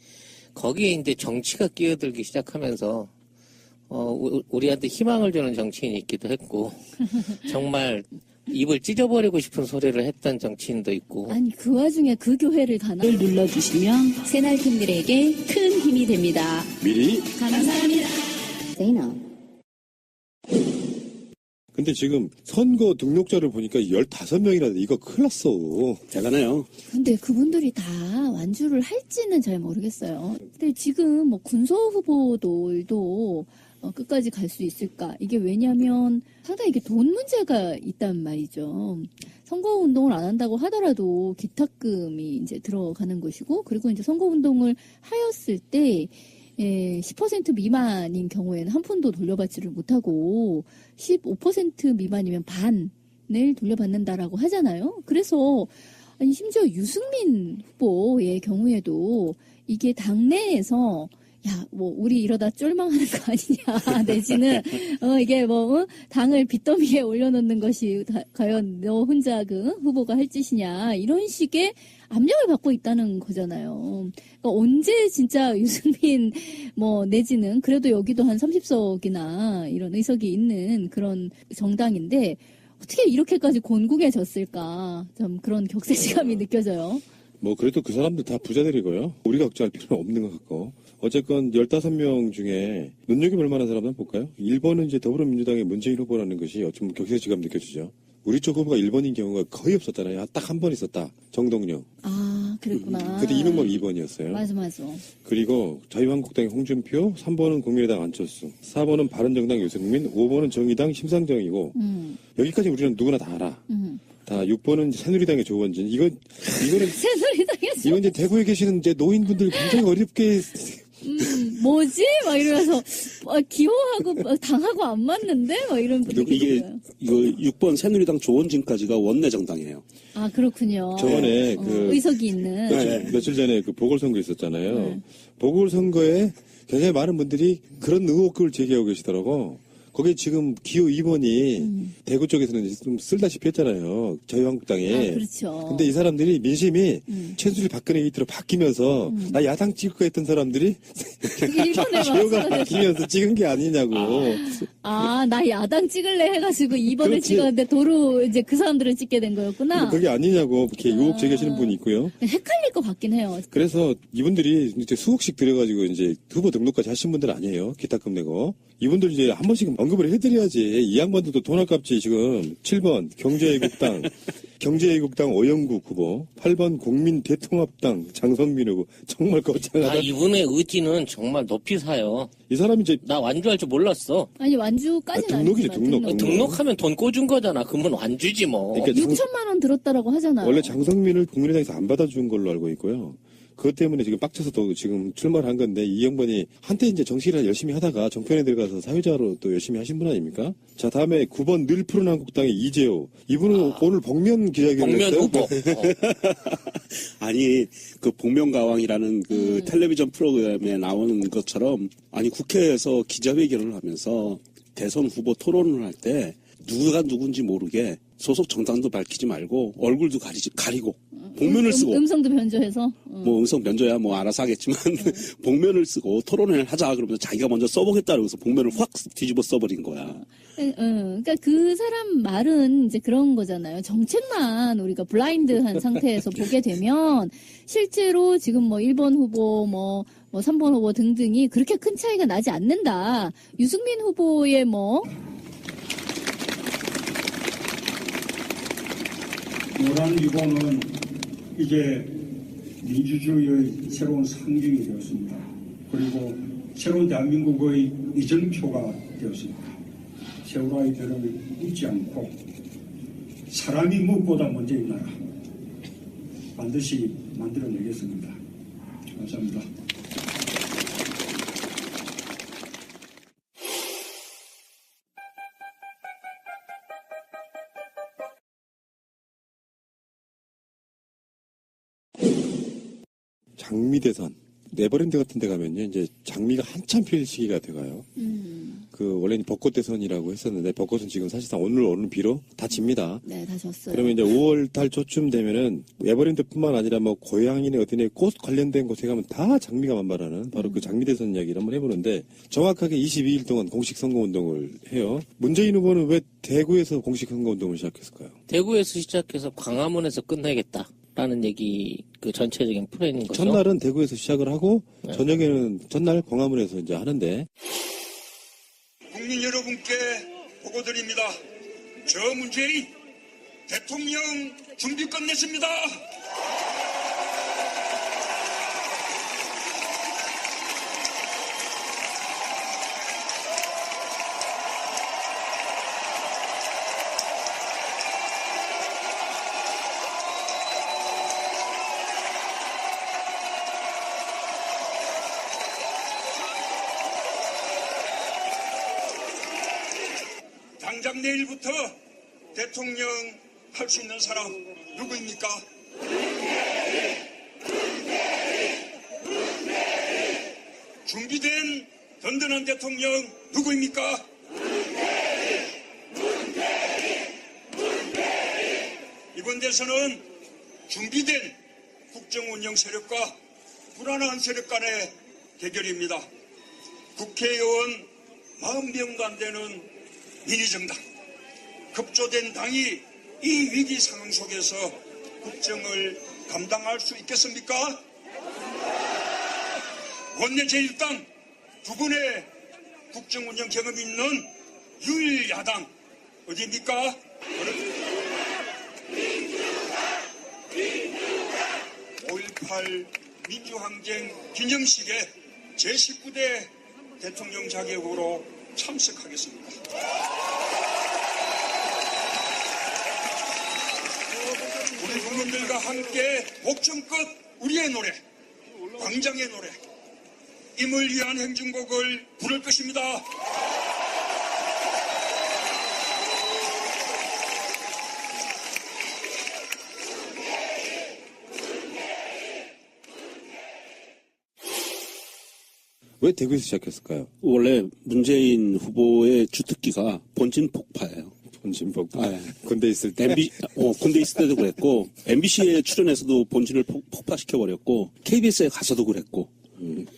거기에 이제 정치가 끼어들기 시작하면서 우리한테 희망을 주는 정치인이 있기도 했고, 정말 입을 찢어버리고 싶은 소리를 했던 정치인도 있고. 아니, 그 와중에 그 교회를 가나? 를 눌러주시면 새날팀들에게 큰 힘이 됩니다. 미리. 감사합니다. 근데 근데 지금 선거 등록자를 보니까 15명이나 돼. 이거 큰일 났어. 대단해요. 근데 그분들이 다 완주를 할지는 잘 모르겠어요. 근데 지금 뭐 군소 후보들도 끝까지 갈 수 있을까? 이게 왜냐면 상당히 이게 돈 문제가 있단 말이죠. 선거운동을 안 한다고 하더라도 기탁금이 이제 들어가는 것이고, 그리고 이제 선거운동을 하였을 때 10% 미만인 경우에는 한 푼도 돌려받지를 못하고 15% 미만이면 반을 돌려받는다라고 하잖아요. 그래서 아니 심지어 유승민 후보의 경우에도 이게 당내에서 야, 뭐 우리 이러다 쫄망하는 거 아니냐 내지는 이게 뭐 당을 빚더미에 올려놓는 것이 과연 너 혼자 그 후보가 할 짓이냐 이런 식의 압력을 받고 있다는 거잖아요. 그러니까 언제 진짜 유승민 뭐 내지는 그래도 여기도 한 30석이나 이런 의석이 있는 그런 정당인데 어떻게 이렇게까지 곤궁해졌을까 좀 그런 격세지감이 느껴져요. 뭐 그래도 그 사람들 다 부자들이고요. 우리가 걱정할 필요는 없는 것 같고. 어쨌건 15명 중에 눈여겨볼 만한 사람 한번 볼까요? 1번은 이제 더불어민주당의 문재인 후보라는 것이 어쩌면 격세지감 느껴지죠. 우리 쪽 후보가 1번인 경우가 거의 없었잖아요. 딱 한 번 있었다. 정동영. 아, 그랬구나. 그때 이명박 2번이었어요. 맞아. 그리고 자유한국당의 홍준표, 3번은 국민의당 안철수, 4번은 바른정당 유승민, 5번은 정의당 심상정이고 여기까지 우리는 누구나 다 알아. 다 6번은 새누리당의 조원진. 이거는 새누리당에서 이건 이제 대구에 계시는 이제 노인분들이 굉장히 어렵게 뭐지? 막 이러면서 기호하고 당하고 안 맞는데? 막 이런 분들이 이게 있어요. 이거 6번 새누리당 조원진까지가 원내 정당이에요. 아, 그렇군요. 저번에 의석이 있는. 며칠 전에 그 보궐선거 있었잖아요. 보궐선거에 굉장히 많은 분들이 그런 의혹을 제기하고 계시더라고. 거기에 지금 기호 2번이 대구 쪽에서는 이제 좀 쓸다시피 했잖아요. 자유한국당에. 아, 그렇죠. 근데 이 사람들이 민심이 최순실 박근혜 게이트로 바뀌면서 나 야당 찍을 거 했던 사람들이 1번에 기호가 바뀌면서 찍은 게 아니냐고. 아, 나 야당 찍을래 해가지고 2번을 그렇지. 찍었는데 도로 이제 그 사람들을 찍게 된 거였구나. 그게 아니냐고 이렇게 의혹 제기하시는 분이 있고요. 헷갈릴 것 같긴 해요. 그래서 이분들이 이제 수억씩 들여가지고 이제 후보 등록까지 하신 분들 아니에요. 기타금 내고. 이분들 이제 한 번씩 언급을 해드려야지. 이 양반들도 돈 아깝지. 지금 7번 경제애국당 경제애국당 오영국 후보, 8번 국민대통합당 장성민 후보. 정말 거창하다. 이분의 의지는 정말 높이 사요. 이 사람이 이제 나 완주할 줄 몰랐어. 아니, 완주까지는 등록이지, 아니지만 등록. 등록하면 돈 꽂은 거잖아. 그러면 완주지 뭐. 그러니까 6천만 원 들었다라고 하잖아요. 원래 장성민을 국민의당에서 안 받아준 걸로 알고 있고요. 그것 때문에 지금 빡쳐서 또 지금 출마를 한 건데, 이 양반이 한때 이제 정치를 열심히 하다가 정편에 들어가서 사회자로 또 열심히 하신 분 아닙니까? 자, 다음에 9번 늘 푸른 한국당의 이재호. 이분은 오늘 복면 기자회견을 복면 했어요. 후보. 아니 그 복면가왕이라는 그 텔레비전 프로그램에 나오는 것처럼 아니 국회에서 기자회견을 하면서 대선 후보 토론을 할 때 누가 누군지 모르게 소속 정당도 밝히지 말고 얼굴도 가리고 복면을 쓰고 음성도 변조해서 뭐 음성 변조야 뭐 알아서 하겠지만 복면을 쓰고 토론을 하자 그러면서 자기가 먼저 써보겠다 그러면서 복면을 확 뒤집어 써버린 거야. 그러니까 그 사람 말은 이제 그런 거잖아요. 정책만 우리가 블라인드한 상태에서 보게 되면 실제로 지금 뭐 1번 후보 뭐 3번 후보 등등이 그렇게 큰 차이가 나지 않는다. 유승민 후보의 노란 리본은 이제 민주주의의 새로운 상징이 되었습니다. 그리고 새로운 대한민국의 이정표가 되었습니다. 세월호의 별을 잊지 않고 사람이 무엇보다 먼저인 나라 반드시 만들어내겠습니다. 감사합니다. 장미대선. 네버랜드 같은 데 가면요, 이제 장미가 한참 필 시기가 돼가요. 원래는 벚꽃 대선이라고 했었는데, 벚꽃은 지금 사실상 오늘 비로 다 집니다. 네, 다 졌어요. 그러면 이제 5월 달 초쯤 되면은, 네버랜드뿐만 아니라 뭐, 고향이네 어디네 꽃 관련된 곳에 가면 다 장미가 만발하는, 바로 그 장미대선 이야기를 한번 해보는데, 정확하게 22일 동안 공식 선거운동을 해요. 문재인 후보는 왜 대구에서 공식 선거운동을 시작했을까요? 대구에서 시작해서 광화문에서 끝내겠다. 라는 얘기, 그 전체적인 플랜인 거죠. 첫날은 대구에서 시작을 하고, 저녁에는 전날 광화문에서 이제 하는데, 국민 여러분께 보고드립니다. 저 문재인 대통령 준비 끝냈습니다. 당장 내일부터 대통령 할 수 있는 사람 누구입니까? 준비된 든든한 대통령 누구입니까? 이번 대선은 준비된 국정운영 세력과 불안한 세력 간의 대결입니다. 국회의원 40명도 안 되는 민의정당, 급조된 당이 이 위기 상황 속에서 국정을 감당할 수 있겠습니까? 원내 제1당 두 분의 국정운영 경험이 있는 유일 야당 어디입니까? 5.18 민주항쟁 기념식에 제19대 대통령 자격으로 참석하겠습니다. 우리 국민들과 함께 목청껏 우리의 노래, 광장의 노래, 임을 위한 행진곡을 부를 것입니다. 왜 대구에서 시작했을까요? 원래 문재인 후보의 주특기가 본진 폭파예요. 본진복. 아, 예. 군대 있을 때. 군대 있을 때도 그랬고, MBC에 출연해서도 본진을 폭파시켜버렸고, KBS에 가서도 그랬고,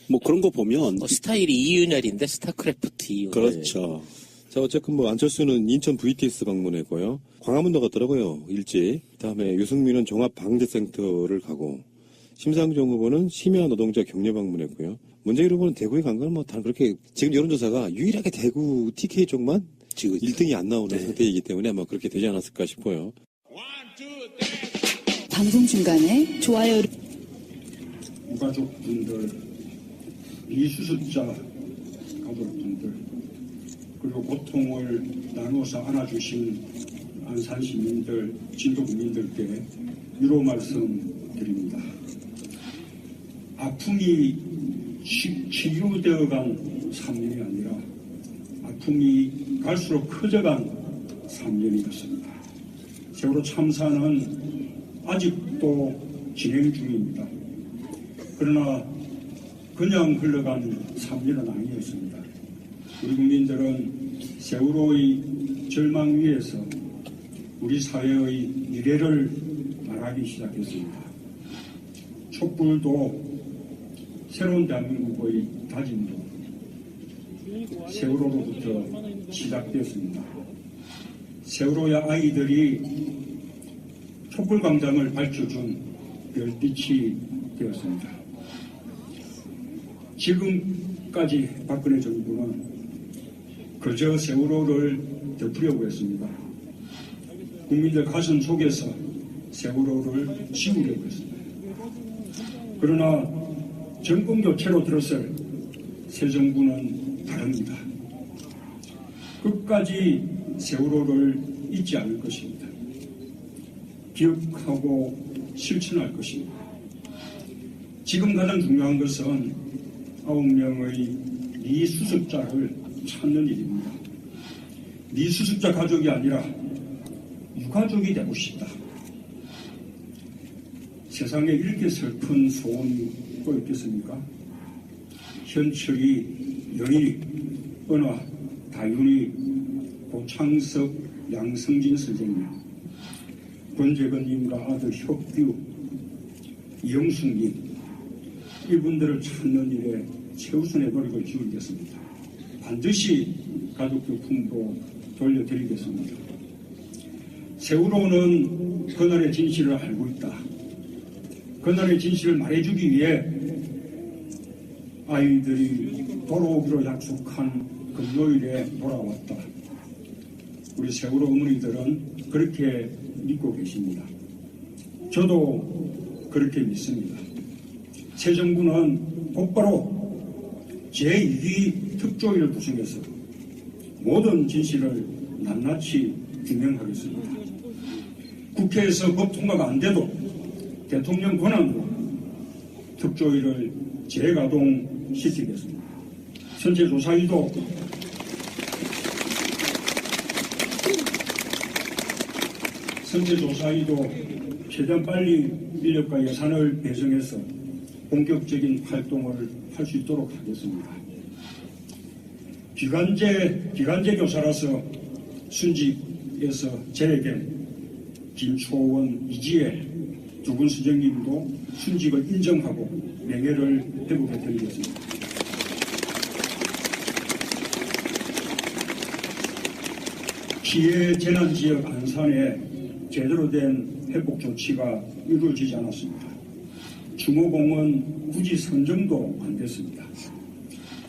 뭐 그런 거 보면. 스타일이 이윤열인데 스타크래프트 이윤열. 그렇죠. 자, 어쨌든 뭐 안철수는 인천 VTS 방문했고요. 광화문도 갔더라고요, 일찍. 그다음에 유승민은 종합방재센터를 가고, 심상정 후보는 심야 노동자 격려 방문했고요. 문재인 후보는 대구에 간 건 뭐 다 그렇게, 지금 여론조사가 유일하게 대구 TK 쪽만 지금 1등이 안 나오는 상태이기 때문에 아마 그렇게 되지 않았을까 싶어요. 방송 중간에 좋아요를 유가족분들, 미수습자 가족분들, 그리고 고통을 나누어서 안아주신 안산 시민들, 진도 국민들께 위로 말씀드립니다. 아픔이 치유되어간 3년이 아니라 아픔이 갈수록 커져간 3년이었습니다. 세월호 참사는 아직도 진행 중입니다. 그러나 그냥 흘러간 3년은 아니었습니다. 우리 국민들은 세월호의 절망 위에서 우리 사회의 미래를 말하기 시작했습니다. 촛불도 새로운 대한민국의 다짐도 세월호로부터 시작되었습니다. 세월호의 아이들이 촛불광장을 밝혀준 별빛이 되었습니다. 지금까지 박근혜 정부는 그저 세월호를 덮으려고 했습니다. 국민들 가슴 속에서 세월호를 지우려고 했습니다. 그러나 정권 교체로 들어설 새 정부는 다릅니다. 끝까지 세월호를 잊지 않을 것입니다. 기억하고 실천할 것입니다. 지금 가장 중요한 것은 9명의 미수습자를 찾는 일입니다. 미수습자 가족이 아니라 유가족이 되고 싶다. 세상에 이렇게 슬픈 소원이 또 있겠습니까? 현철이, 연희, 은화, 다윤이, 고창석, 양성진 선생님, 권재근님과 아들 혁규, 이영숙님, 이분들을 찾는 일에 최우선의 노력을 기울이겠습니다. 반드시 가족들 품으로 돌려드리겠습니다. 세월호는 그날의 진실을 알고 있다. 그날의 진실을 말해주기 위해 아이들이 돌아오기로 약속한 금요일에 돌아왔다. 우리 세월호 어머니들은 그렇게 믿고 계십니다. 저도 그렇게 믿습니다. 새 정부는 곧바로 제2기 특조위를 구성해서 모든 진실을 낱낱이 규명하겠습니다. 국회에서 법 통과가 안 돼도 대통령 권한으로 특조위를 재가동시키겠습니다. 선제조사위도 최대한 빨리 인력과 예산을 배정해서 본격적인 활동을 할 수 있도록 하겠습니다. 기간제 교사라서 순직에서 제외된 김초원, 이지혜 두 분 수장님도 순직을 인정하고 명예를 회복해 드리겠습니다. 피해 재난지역 안산에 제대로 된 회복 조치가 이루어지지 않았습니다. 추모공원 굳이 선정도 안 됐습니다.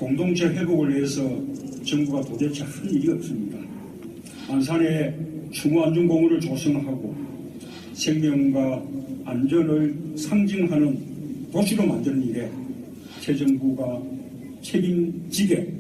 공동체 회복을 위해서 정부가 도대체 한 일이 없습니다. 안산에 추모안전공원을 조성하고 생명과 안전을 상징하는 도시로 만드는 일에 새 정부가 책임있게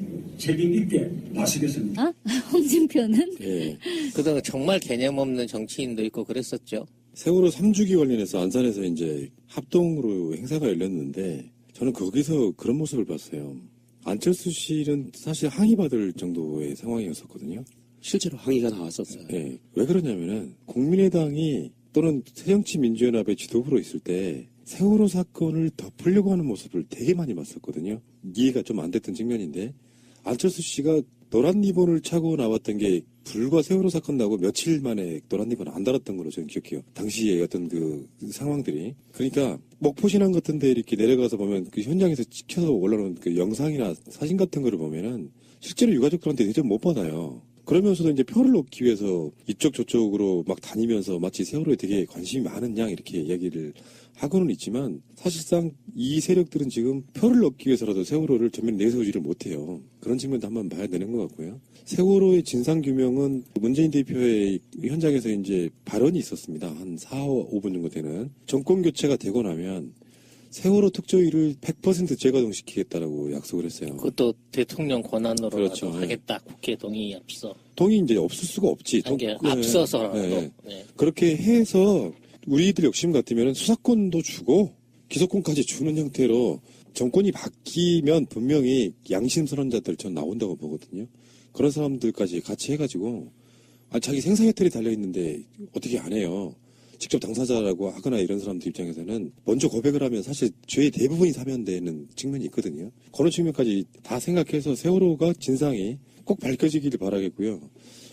나서겠습니다. 홍준표는? 예. 그동안 정말 개념 없는 정치인도 있고 그랬었죠. 세월호 3주기 관련해서 안산에서 이제 합동으로 행사가 열렸는데 저는 거기서 그런 모습을 봤어요. 안철수 씨는 사실 항의받을 정도의 상황이었었거든요. 실제로 항의가 나왔었어요. 예. 왜 그러냐면은 국민의당이 또는 새정치민주연합의 지도부로 있을 때 세월호 사건을 덮으려고 하는 모습을 되게 많이 봤었거든요. 이해가 좀 안 됐던 측면인데 안철수 씨가 노란 리본을 차고 나왔던 게 불과 세월호 사건 나고 며칠 만에 노란 리본 안 달았던 걸로 저는 기억해요. 당시에 어떤 그 상황들이. 그러니까 목포신항 같은 데 이렇게 내려가서 보면 그 현장에서 찍혀서 올라오는 그 영상이나 사진 같은 거를 보면은 실제로 유가족들한테 대접 못 받아요. 그러면서도 이제 표를 얻기 위해서 이쪽 저쪽으로 막 다니면서 마치 세월호에 되게 관심이 많은 양 이렇게 이야기를 하고는 있지만 사실상 이 세력들은 지금 표를 얻기 위해서라도 세월호를 전면 내세우지를 못해요. 그런 측면도 한번 봐야 되는 것 같고요. 세월호의 진상규명은 문재인 대표의 현장에서 이제 발언이 있었습니다. 한 4, 5분 정도 되는. 정권 교체가 되고 나면 세월호 특조위를 100% 재가동시키겠다라고 약속을 했어요. 그것도 대통령 권한으로라도 그렇죠. 하겠다. 국회 동의 앞서. 동의 이제 없을 수가 없지. 단계 앞서서라도. 네. 네. 그렇게 해서 우리들 욕심 같으면 수사권도 주고 기소권까지 주는 형태로 정권이 바뀌면 분명히 양심선언자들 전 나온다고 보거든요. 그런 사람들까지 같이 해가지고 자기 생사해탈이 달려있는데 어떻게 안 해요. 직접 당사자라고 하거나 이런 사람들 입장에서는 먼저 고백을 하면 사실 죄의 대부분이 사면되는 측면이 있거든요. 그런 측면까지 다 생각해서 세월호가 진상이 꼭 밝혀지기를 바라겠고요.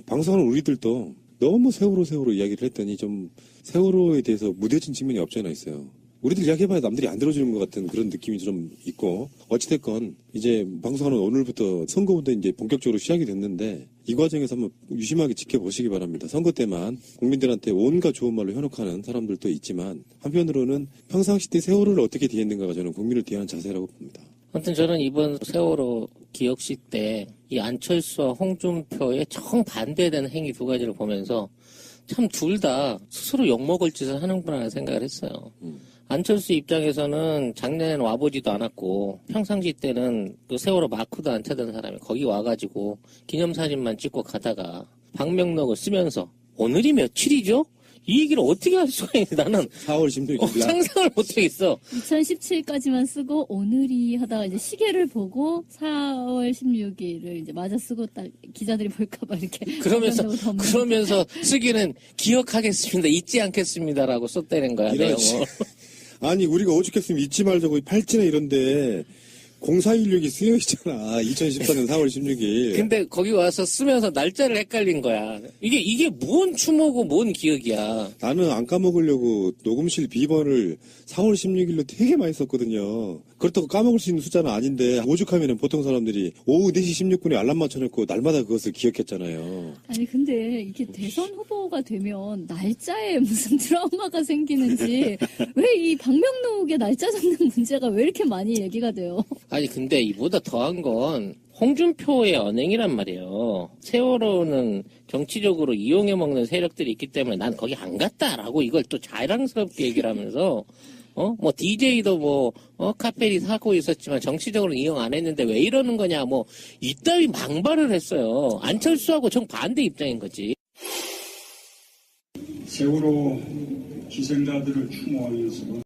방송하는 우리들도 너무 세월호 이야기를 했더니 좀 세월호에 대해서 무뎌진 측면이 없지 않아 있어요. 우리들 이야기해봐야 남들이 안 들어주는 것 같은 그런 느낌이 좀 있고 어찌됐건 이제 방송하는 오늘부터 선거운동 이제 본격적으로 시작이 됐는데 이 과정에서 한번 유심하게 지켜보시기 바랍니다. 선거 때만 국민들한테 온갖 좋은 말로 현혹하는 사람들도 있지만 한편으로는 평상시 때 세월호를 어떻게 대했는가가 저는 국민을 대하는 자세라고 봅니다. 아무튼 저는 이번 세월호 기억식 때 이 안철수와 홍준표의 정반대되는 행위 두 가지를 보면서 참 둘 다 스스로 욕먹을 짓을 하는구나 생각을 했어요. 안철수 입장에서는 작년에는 와보지도 않았고 평상시 때는 그 세월호 마크도 안 찾은 사람이 거기 와가지고 기념사진만 찍고 가다가 방명록을 쓰면서 오늘이 며칠이죠? 이 얘기를 어떻게 할 수가 있는지 나는 4월 16일 상상을 못하겠어. 2017까지만 쓰고 오늘이 하다가 이제 시계를 보고 4월 16일을 이제 맞아 쓰고 딱 기자들이 볼까봐 이렇게 그러면서 쓰기는 기억하겠습니다, 잊지 않겠습니다라고 썼다는 거야 내용을. 아니 우리가 오죽했으면 잊지 말자고 팔찌나 이런데 0416이 쓰여 있잖아. 2014년 4월 16일. 근데 거기 와서 쓰면서 날짜를 헷갈린 거야. 이게 뭔 추모고 뭔 기억이야. 나는 안 까먹으려고 녹음실 비번을 4월 16일로 되게 많이 썼거든요. 그렇다고 까먹을 수 있는 숫자는 아닌데 오죽하면 보통 사람들이 오후 4시 16분에 알람 맞춰놓고 날마다 그것을 기억했잖아요. 아니 근데 이게 대선 후보가 되면 날짜에 무슨 트라우마가 생기는지 왜 이 방명록의 날짜 잡는 문제가 왜 이렇게 많이 얘기가 돼요? 아니 근데 이보다 더한 건 홍준표의 언행이란 말이에요. 세월호는 정치적으로 이용해 먹는 세력들이 있기 때문에 난 거기 안 갔다라고 이걸 또 자랑스럽게 얘기를 하면서 뭐 DJ도 카페리 사고 있었지만 정치적으로 이용 안 했는데 왜 이러는 거냐 이따위 망발을 했어요. 안철수하고 정반대 입장인 거지. 세월호 희생자들을 추모하면서